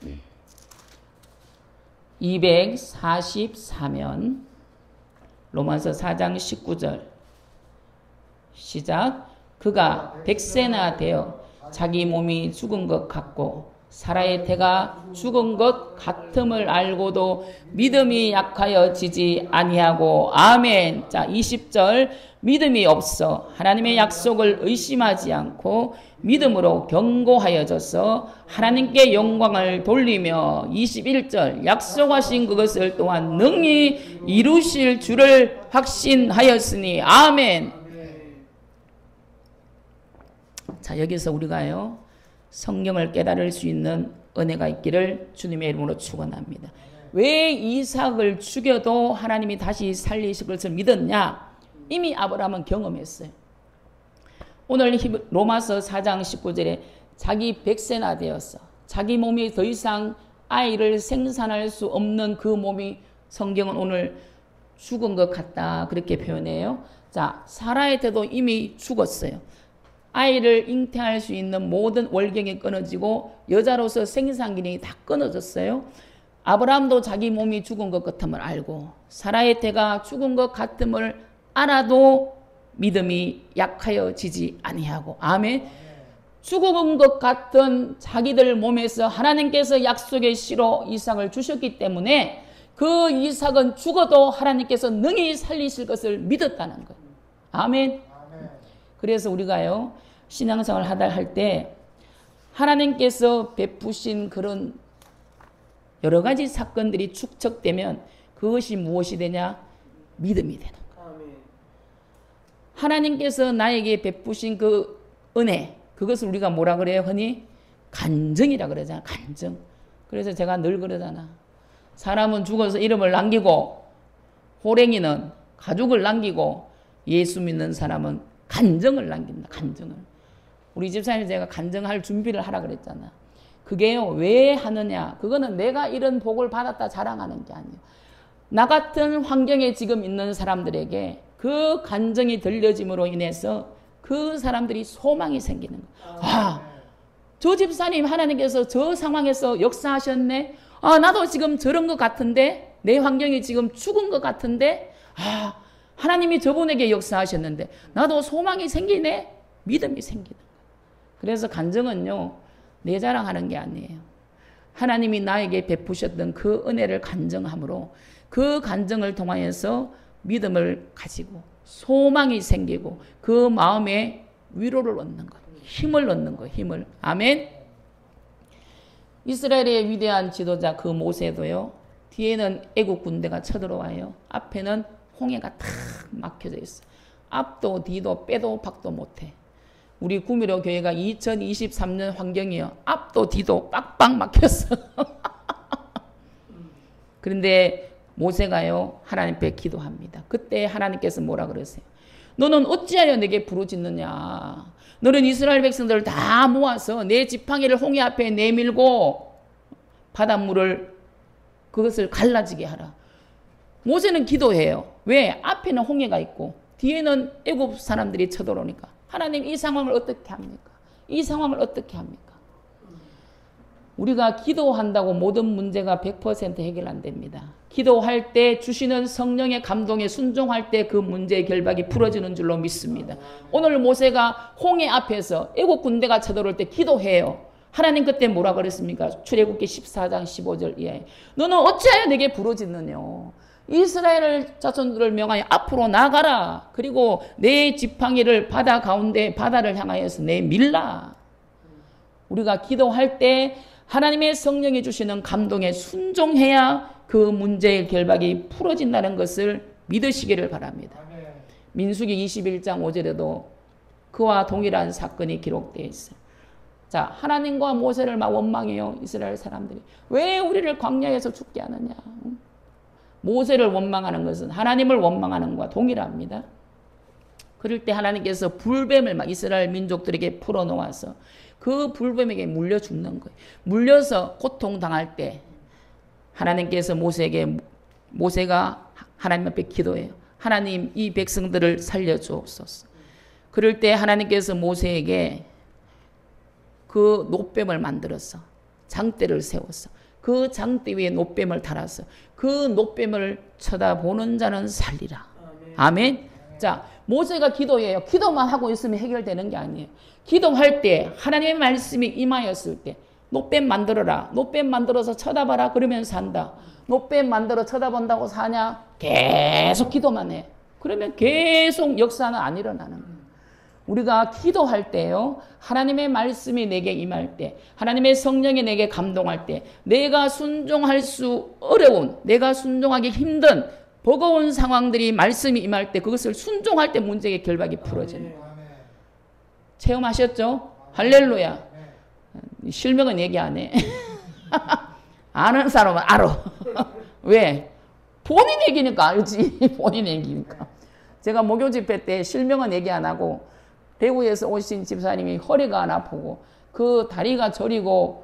네. 244면 로마서 4장 19절 시작. 그가 100세나 되어 자기 몸이 죽은 것 같고 사라의 태가 죽은 것 같음을 알고도 믿음이 약하여지지 아니하고. 아멘. 자, 20절. 믿음이 없어 하나님의 약속을 의심하지 않고 믿음으로 견고하여져서 하나님께 영광을 돌리며. 21절. 약속하신 그것을 또한 능히 이루실 줄을 확신하였으니. 아멘. 자, 여기서 우리가요 성경을 깨달을 수 있는 은혜가 있기를 주님의 이름으로 축원합니다. 왜 이삭을 죽여도 하나님이 다시 살리실 것을 믿었냐? 이미 아브라함은 경험했어요. 오늘 로마서 4장 19절에 자기 100세나 되었어. 자기 몸이 더 이상 아이를 생산할 수 없는 그 몸이 성경은 오늘 죽은 것 같다 그렇게 표현해요. 자, 사라의 때도 이미 죽었어요. 아이를 잉태할 수 있는 모든 월경이 끊어지고 여자로서 생산 기능이 다 끊어졌어요. 아브라함도 자기 몸이 죽은 것 같음을 알고 사라의 때가 죽은 것 같음을 알아도 믿음이 약하여지지 아니하고 아멘. 죽은 것 같은 자기들 몸에서 하나님께서 약속의 씨로 이삭을 주셨기 때문에 그 이삭은 죽어도 하나님께서 능히 살리실 것을 믿었다는 거예요. 아멘. 그래서 우리가요 신앙생활 하다 할 때 하나님께서 베푸신 그런 여러 가지 사건들이 축적되면 그것이 무엇이 되냐? 믿음이 되는 거예요. 하나님께서 나에게 베푸신 그 은혜, 그것을 우리가 뭐라 그래요? 흔히 간증이라 그러잖아. 간증. 그래서 제가 늘 그러잖아. 사람은 죽어서 이름을 남기고 호랭이는 가족을 남기고 예수 믿는 사람은 간증을 남긴다. 간증을. 우리 집사님이 제가 간증할 준비를 하라 그랬잖아. 그게요. 왜 하느냐? 그거는 내가 이런 복을 받았다 자랑하는 게 아니에요. 나 같은 환경에 지금 있는 사람들에게 그 간증이 들려짐으로 인해서 그 사람들이 소망이 생기는 거예요. 아, 저 집사님 하나님께서 저 상황에서 역사하셨네. 아, 나도 지금 저런 것 같은데 내 환경이 지금 죽은 것 같은데 아, 하나님이 저분에게 역사하셨는데 나도 소망이 생기네. 믿음이 생기는 거예요. 그래서 간증은요. 내 자랑하는 게 아니에요. 하나님이 나에게 베푸셨던 그 은혜를 간증함으로 그 간증을 통하여서 믿음을 가지고 소망이 생기고 그 마음에 위로를 얻는 것, 힘을 얻는 것, 힘을. 아멘. 이스라엘의 위대한 지도자 그 모세도요. 뒤에는 애국 군대가 쳐들어와요. 앞에는 홍해가 탁 막혀져 있어. 앞도 뒤도 빼도 박도 못해. 우리 구미로 교회가 2023년 환경이요. 앞도 뒤도 빡빡 막혔어. 그런데 모세가요. 하나님 앞에 기도합니다. 그때 하나님께서 뭐라 그러세요? 너는 어찌하여 내게 부르짖느냐? 너는 이스라엘 백성들을 다 모아서 내 지팡이를 홍해 앞에 내밀고 바닷물을 그것을 갈라지게 하라. 모세는 기도해요. 왜? 앞에는 홍해가 있고 뒤에는 애굽 사람들이 쳐들어오니까. 하나님 이 상황을 어떻게 합니까? 이 상황을 어떻게 합니까? 우리가 기도한다고 모든 문제가 100% 해결 안 됩니다. 기도할 때 주시는 성령의 감동에 순종할 때 그 문제의 결박이 풀어지는 줄로 믿습니다. 오늘 모세가 홍해 앞에서 애국 군대가 쳐들어올 때 기도해요. 하나님 그때 뭐라 그랬습니까? 출애굽기 14장 15절 이하에 너는 어찌하여 내게 부르짖느냐? 이스라엘 자손들을 명하여 앞으로 나가라. 그리고 내 지팡이를 바다 가운데 바다를 향하여서 내밀라. 우리가 기도할 때 하나님의 성령이 주시는 감동에 순종해야 그 문제의 결박이 풀어진다는 것을 믿으시기를 바랍니다. 민수기 21장 5절에도 그와 동일한 사건이 기록되어 있어요. 자, 하나님과 모세를 막 원망해요. 이스라엘 사람들이. 왜 우리를 광야에서 죽게 하느냐. 모세를 원망하는 것은 하나님을 원망하는 것과 동일합니다. 그럴 때 하나님께서 불뱀을 막 이스라엘 민족들에게 풀어놓아서 그 불뱀에게 물려 죽는 거예요. 물려서 고통당할 때 하나님께서 모세가 하나님 앞에 기도해요. 하나님 이 백성들을 살려주옵소서. 그럴 때 하나님께서 모세에게 그 놋뱀을 만들어서 장대를 세웠어. 그 장대 위에 놋뱀을 달았어. 그 놋뱀을 쳐다보는 자는 살리라. 아멘. 자, 모세가 기도해요. 기도만 하고 있으면 해결되는 게 아니에요. 기도할 때 하나님의 말씀이 임하였을 때 놋뱀 만들어라. 놋뱀 만들어서 쳐다봐라. 그러면 산다. 놋뱀 만들어 쳐다본다고 사냐? 계속 기도만 해. 그러면 계속 역사는 안 일어나는 거예요. 우리가 기도할 때요. 하나님의 말씀이 내게 임할 때, 하나님의 성령이 내게 감동할 때, 내가 순종할 수 어려운, 내가 순종하기 힘든 버거운 상황들이 말씀이 임할 때 그것을 순종할 때 문제의 결박이 풀어지는 거예요. 체험하셨죠? 할렐루야. 실명은 얘기 안 해. 아는 사람은 알아. 왜? 본인 얘기니까 알지. 본인 얘기니까. 제가 목요 집회 때 실명은 얘기 안 하고 대구에서 오신 집사님이 허리가 안 아프고 그 다리가 저리고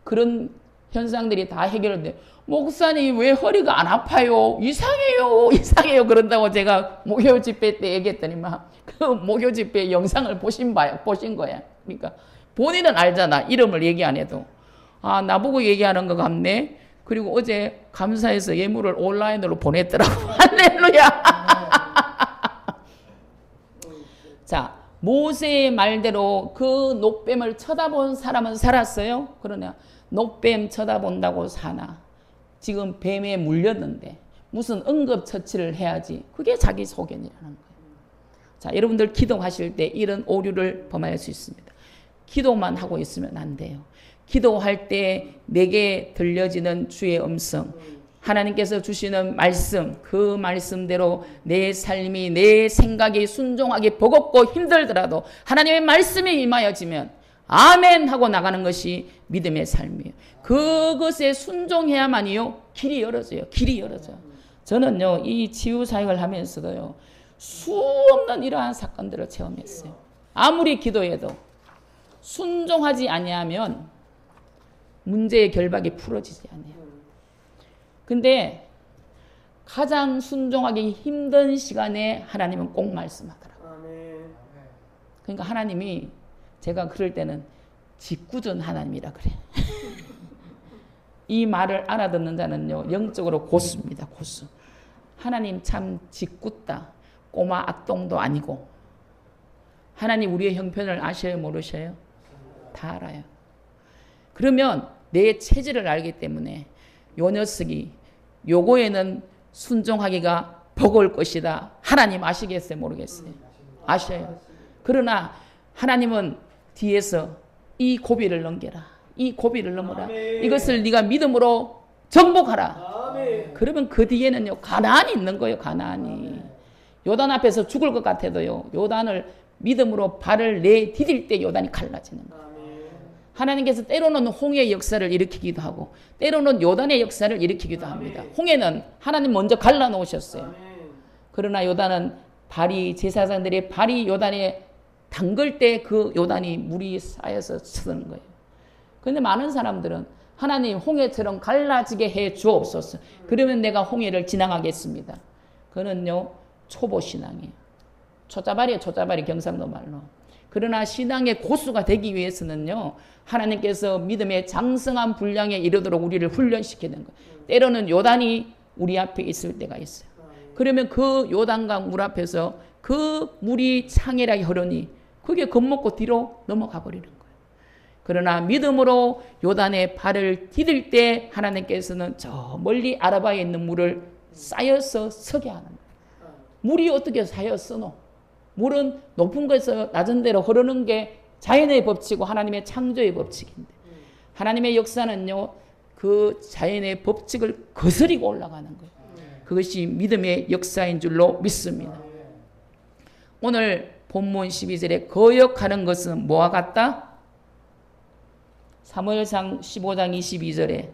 그런 현상들이 다 해결돼. 목사님 왜 허리가 안 아파요? 이상해요. 이상해요. 그런다고 제가 목요 집회 때 얘기했더니만 그 목요 집회 영상을 보신 거야. 그러니까 본인은 알잖아. 이름을 얘기 안 해도. 아, 나보고 얘기하는 것 같네. 그리고 어제 감사해서 예물을 온라인으로 보냈더라고. 할렐루야. 자, 모세의 말대로 그 녹뱀을 쳐다본 사람은 살았어요? 그러냐? 녹뱀 쳐다본다고 사나? 지금 뱀에 물렸는데 무슨 응급처치를 해야지. 그게 자기 소견이라는 거예요. 자, 여러분들 기도하실 때 이런 오류를 범할 수 있습니다. 기도만 하고 있으면 안 돼요. 기도할 때 내게 들려지는 주의 음성, 하나님께서 주시는 말씀, 그 말씀대로 내 삶이, 내 생각이 순종하기 버겁고 힘들더라도 하나님의 말씀이 임하여지면 아멘 하고 나가는 것이 믿음의 삶이에요. 그것에 순종해야만이요 길이 열어져요. 길이 열어져요. 저는요 이 치유 사역을 하면서도요 수없는 이러한 사건들을 체험했어요. 아무리 기도해도 순종하지 아니하면 문제의 결박이 풀어지지 않아요. 근데 가장 순종하기 힘든 시간에 하나님은 꼭 말씀하더라고요. 그러니까 하나님이 제가 그럴 때는 직구전 하나님이라 그래. 이 말을 알아듣는 자는요 영적으로 고수입니다. 고수. 하나님 참 직구다. 꼬마 악동도 아니고. 하나님 우리의 형편을 아셔요 모르셔요? 다 알아요. 그러면 내 체질을 알기 때문에 요 녀석이 요거에는 순종하기가 버거울 것이다. 하나님 아시겠어요? 모르겠어요? 아셔요. 그러나 하나님은 뒤에서 이 고비를 넘겨라. 이 고비를 넘어라. 아멘. 이것을 네가 믿음으로 정복하라. 아멘. 그러면 그 뒤에는요 가나안이 있는 거예요. 가나안이. 요단 앞에서 죽을 것 같아도요 요단을 믿음으로 발을 내디딜 때 요단이 갈라지는 거예요. 하나님께서 때로는 홍해의 역사를 일으키기도 하고 때로는 요단의 역사를 일으키기도 합니다. 홍해는 하나님 먼저 갈라놓으셨어요. 그러나 요단은 발이 제사장들의 발이 요단에 담글 때 그 요단이 물이 쌓여서 쓰는 거예요. 그런데 많은 사람들은 하나님 홍해처럼 갈라지게 해 주옵소서. 그러면 내가 홍해를 지나가겠습니다. 그는요 초보 신앙이에요. 초짜발이에요. 초짜발이 경상도 말로. 그러나 신앙의 고수가 되기 위해서는요 하나님께서 믿음의 장성한 분량에 이르도록 우리를 훈련시키는 거예요. 때로는 요단이 우리 앞에 있을 때가 있어요. 그러면 그 요단강 물 앞에서 그 물이 창일하게 흐르니 그게 겁먹고 뒤로 넘어가 버리는 거예요. 그러나 믿음으로 요단에 발을 디딜 때 하나님께서는 저 멀리 아라바에 있는 물을 쌓여서 서게 하는 거예요. 물이 어떻게 쌓였어? 물은 높은 곳에서 낮은 데로 흐르는 게 자연의 법칙이고 하나님의 창조의 법칙인데 하나님의 역사는요 그 자연의 법칙을 거스리고 올라가는 거예요. 그것이 믿음의 역사인 줄로 믿습니다. 오늘 본문 12절에 거역하는 것은 뭐와 같다? 사무엘상 15장 22절에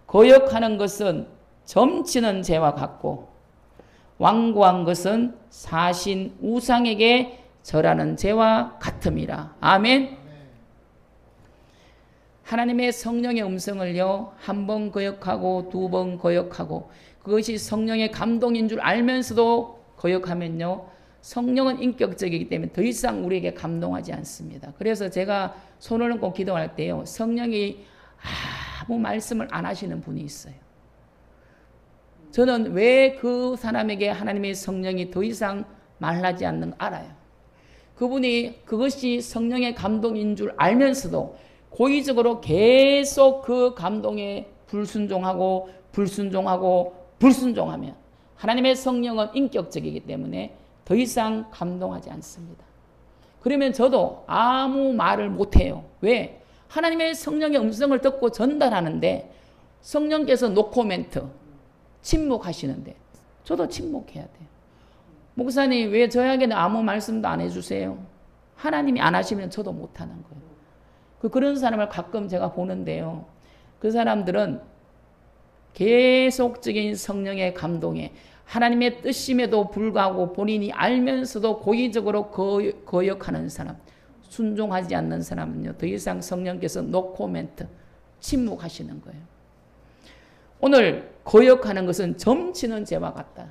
거역하는 것은 점치는 죄와 같고 완고한 것은 사신 우상에게 절하는 죄와 같음이라. 아멘. 하나님의 성령의 음성을요 한 번 거역하고 두 번 거역하고 그것이 성령의 감동인 줄 알면서도 거역하면요 성령은 인격적이기 때문에 더 이상 우리에게 감동하지 않습니다. 그래서 제가 손을 얹고 기도할 때요 성령이 아무 말씀을 안 하시는 분이 있어요. 저는 왜 그 사람에게 하나님의 성령이 더 이상 말하지 않는 거 알아요. 그분이 그것이 성령의 감동인 줄 알면서도 고의적으로 계속 그 감동에 불순종하고 불순종하면 하나님의 성령은 인격적이기 때문에 더 이상 감동하지 않습니다. 그러면 저도 아무 말을 못해요. 왜? 하나님의 성령의 음성을 듣고 전달하는데 성령께서 노코멘트 침묵하시는데 저도 침묵해야 돼요. 목사님 왜 저에게는 아무 말씀도 안 해주세요? 하나님이 안 하시면 저도 못하는 거예요. 그런 사람을 가끔 제가 보는데요. 그 사람들은 계속적인 성령의 감동에 하나님의 뜻임에도 불구하고 본인이 알면서도 고의적으로 거역하는 사람, 순종하지 않는 사람은요, 더 이상 성령께서 노코멘트, 침묵하시는 거예요. 오늘 거역하는 것은 점치는 죄와 같다.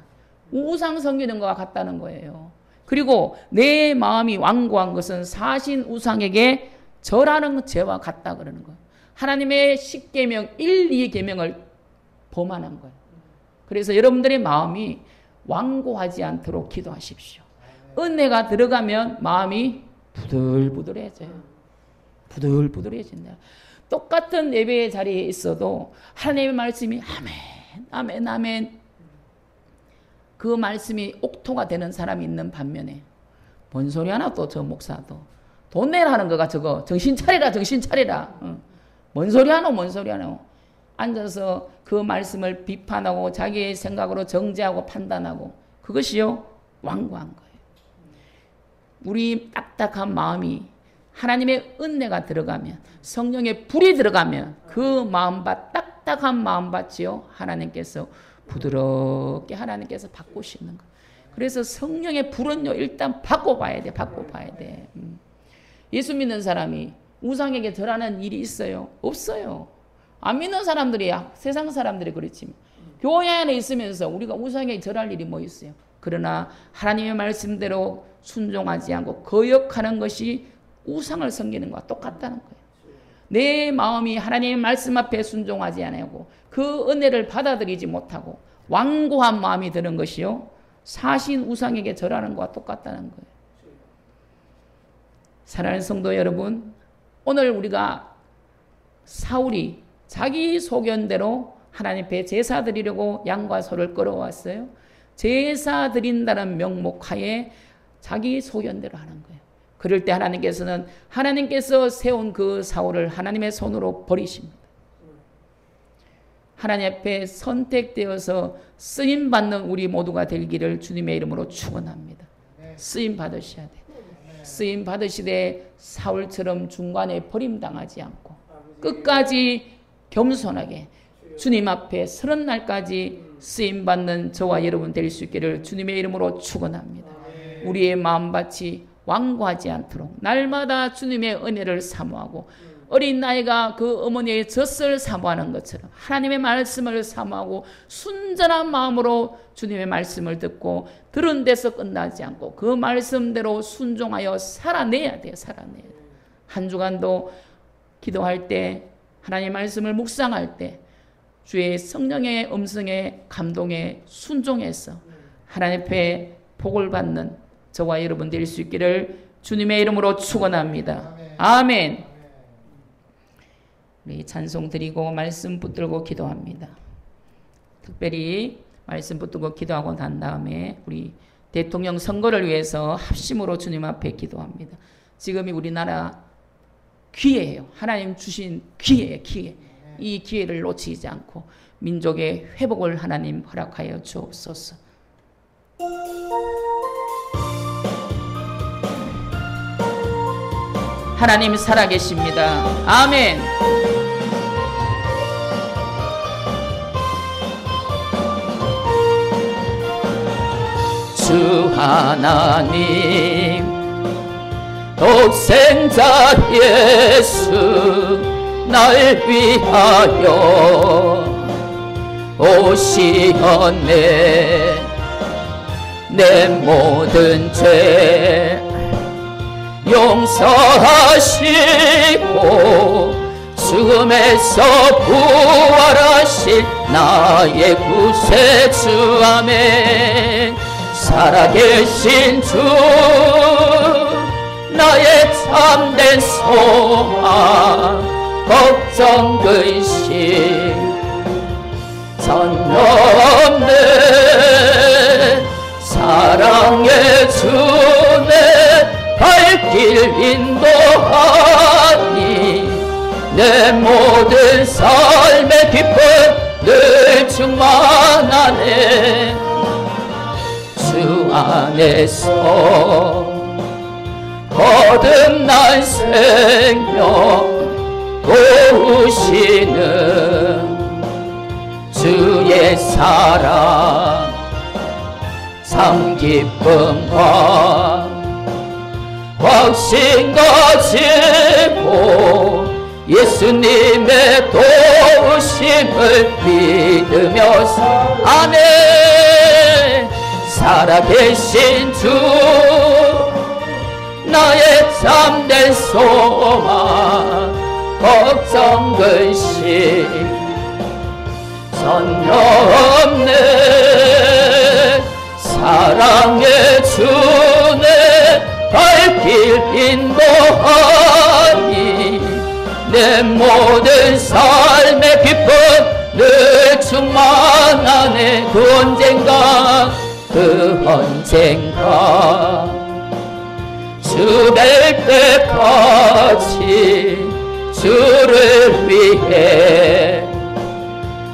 우상 섬기는 것과 같다는 거예요. 그리고 내 마음이 완고한 것은 사신 우상에게 절하는 죄와 같다 그러는 거예요. 하나님의 10계명, 1, 2계명을 범하는 거예요. 그래서 여러분들의 마음이 완고하지 않도록 기도하십시오. 은혜가 들어가면 마음이 부들부들해져요. 부들부들해진다. 똑같은 예배의 자리에 있어도 하나님의 말씀이 아멘, 아멘, 아멘. 그 말씀이 옥토가 되는 사람이 있는 반면에 뭔 소리 하나 또 저 목사도 돈 내라는 거가 저거 정신 차리라 정신 차리라. 뭔 소리 하노 뭔 소리 하노. 앉아서 그 말씀을 비판하고 자기의 생각으로 정죄하고 판단하고 그것이요 완고한 거예요. 우리 딱딱한 마음이 하나님의 은혜가 들어가면 성령의 불이 들어가면 그 마음밭 딱딱한 마음밭이요 하나님께서 부드럽게 하나님께서 바꾸시는 거예요. 그래서 성령의 불은요 일단 바꿔봐야 돼. 바꿔봐야 돼. 예수 믿는 사람이 우상에게 절하는 일이 있어요? 없어요. 안 믿는 사람들이야. 세상 사람들이 그렇지만 교회 안에 있으면서 우리가 우상에게 절할 일이 뭐 있어요? 그러나 하나님의 말씀대로 순종하지 않고 거역하는 것이 우상을 섬기는 것과 똑같다는 거예요. 내 마음이 하나님의 말씀 앞에 순종하지 않고 그 은혜를 받아들이지 못하고 완고한 마음이 드는 것이요 사신 우상에게 절하는 것과 똑같다는 거예요. 사랑하는 성도 여러분, 오늘 우리가 사울이 자기 소견대로 하나님 앞에 제사 드리려고 양과 소를 끌어왔어요. 제사 드린다는 명목하에 자기 소견대로 하는 거예요. 그럴 때 하나님께서는 하나님께서 세운 그 사울을 하나님의 손으로 버리십니다. 하나님 앞에 선택되어서 쓰임받는 우리 모두가 되기를 주님의 이름으로 축원합니다. 쓰임 받으셔야 돼요. 쓰임 받으시되 사울처럼 중간에 버림당하지 않고 끝까지 겸손하게 주님 앞에 서는 날까지 쓰임받는 저와 여러분 될 수 있기를 주님의 이름으로 축원합니다. 우리의 마음밭이 완고하지 않도록 날마다 주님의 은혜를 사모하고 어린 나이가 그 어머니의 젖을 사모하는 것처럼 하나님의 말씀을 사모하고 순전한 마음으로 주님의 말씀을 듣고 들은 데서 끝나지 않고 그 말씀대로 순종하여 살아내야 돼요. 살아내야 돼요. 한 주간도 기도할 때 하나님의 말씀을 묵상할 때 주의 성령의 음성에 감동에 순종해서 하나님 앞에 복을 받는 저와 여러분 될 수 있기를 주님의 이름으로 축원합니다. 아멘. 우리 찬송 드리고 말씀 붙들고 기도합니다. 특별히 말씀 붙들고 기도하고 난 다음에 우리 대통령 선거를 위해서 합심으로 주님 앞에 기도합니다. 지금이 우리나라 기회예요. 하나님 주신 기회예요. 기회. 이 기회를 놓치지 않고 민족의 회복을 하나님 허락하여 주옵소서. 하나님 살아계십니다. 아멘. 주 하나님 독생자 예수 날 위하여 오시었네. 내 모든 죄 용서하시고 죽음에서 부활하실 나의 구세주 아멘. 살아계신 주 나의 참된 소망 걱정 근심 전 없는 사랑의 주내 발길 인도하니 내 모든 삶의 기쁨 늘 충만하네. 주 안에서 거듭난 생명 도우시는 주 주의 사랑 참 기쁨과 확신 가지고 예수님의 도우심을 믿으며 아멘. 살아계신 주 나의 참된 소망 걱정 근심 전혀 없네. 사랑의 주내 발길 인도하니 내 모든 삶의 기쁨 늘 충만하네. 그 언젠가 주 뵐 때까지 주를 위해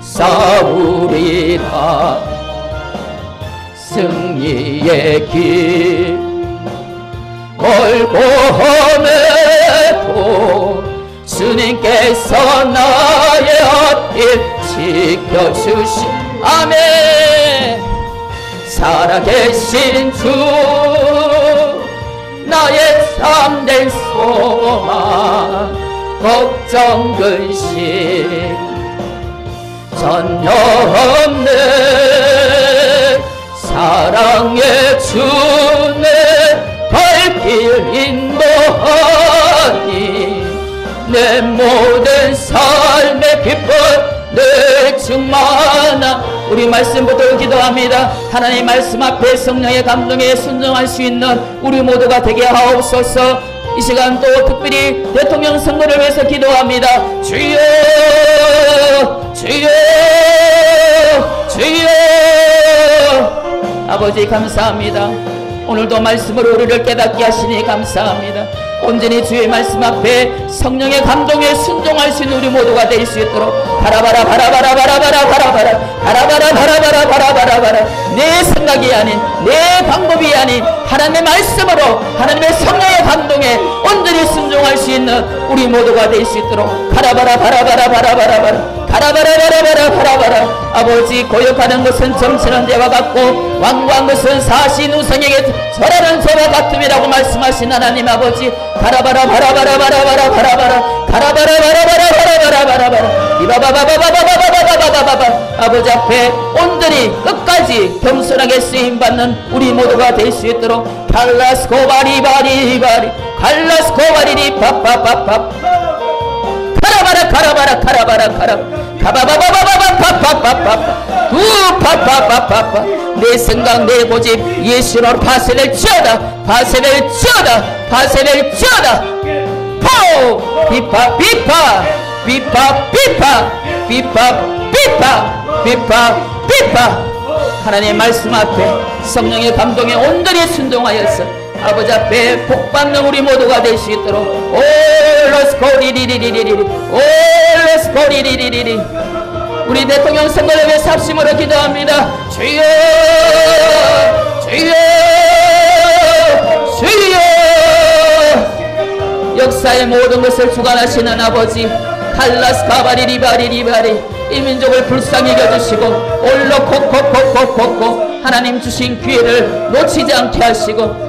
싸우리라. 승리의 길 멀고 험해도 주님께서 나의 앞길 지켜주시 아멘. 살아계신 주 나의 참된 소망 걱정 근심 전혀 없네. 사랑의 주내 발길 인도하니 내 모든 삶의 기쁨 늘 충만하. 우리 말씀부터 기도합니다. 하나님 말씀 앞에 성령의 감동에 순종할 수 있는 우리 모두가 되게 하옵소서. 이 시간 또 특별히 대통령 선거를 위해서 기도합니다. 주여 주여 주여. 아버지 감사합니다. 오늘도 말씀으로 우리를 깨닫게 하시니 감사합니다. 온전히 주의 말씀 앞에 성령의 감동에 순종할 수 있는 우리 모두가 될 수 있도록 바라바라 바라바라 바라바라 바라바라 바라바라 바라바라 바라바라 내 생각이 아닌 내 방법이 아닌 하나님의 말씀으로 하나님의 성령의 감동에 온전히 순종할 수 있는 우리 모두가 될 수 있도록 바라바라 바라바라 바라바라 바라바라바라바라. 아버지 고역하는 것은 점치는 죄와 같고 완고한 것은 사시 누성에게 절하는 죄와 같음이라고 말씀하신 하나님 아버지 바라바라 바라바라 바라바라 바라바라 바라바라 바라바라 바라바라 바라바라 이바바바바바바바바바바바바. 아버지 앞에 온전히 끝까지 겸손하게 쓰임받는 우리 모두가 될 수 있도록 칼라스코바리바리바리 칼라스코바리리 파파파파 카라바라 카라바라 카라바라 카라 카바바바바바바바바바바 우파파파파파. 내 생각 내 고집 예수로 파쇄를 지어다 파쇄를 지어다 파쇄를 지어다. 포 비파 비파 비파 비파 비파 비파 비파 비파. 하나님의 말씀 앞에 성령의 감동에 온전히 순종하여서 아버지 앞에 복받는 우리 모두가 될 수 있도록 올로스코리리리리리리 올로스코리리리리리. 우리 대통령 선거를 위해 삽심으로 기도합니다. 주여 주여 주여. 역사의 모든 것을 주관하시는 아버지 칼라스카바리리바리리바리 이 민족을 불쌍히 여겨주시고 올로코코코코코코 하나님 주신 기회를 놓치지 않게 하시고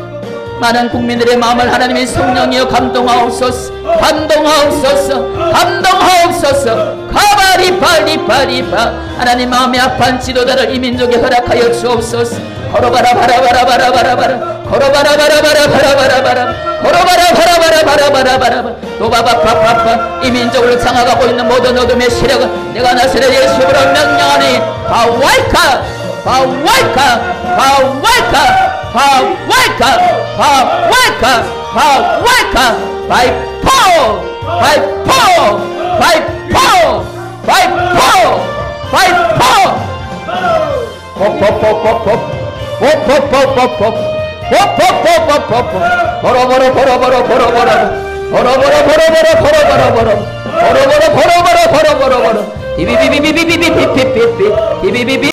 많은 국민들의 마음을 하나님의 성령이여 감동하옵소서 감동하옵소서 감동하옵소서. 가바리바리바리바. 하나님 마음의 아픈 지도자를 이 민족에 허락하여 주옵소서. 걸어바라 바라바라바라바라바라 걸어바라바라바라바라바라 걸어바라바라바라바라바라 도바바파파파. 이 민족을 장악하고 있는 모든 어둠의 세력은 내가 나사렛 예수로 명령하니 바왈카 바왈카 바왈카 바왈카 바왈카 바왈카 by power by power by power by power by power. 포포포포포 포포포포포 포포포포포 버러버러 버러버러 버러버러 버러버러 버러버러 버러버러 버러버러 버러버러 버러버러 버러버러 비비비비비비비비비비비 비비비비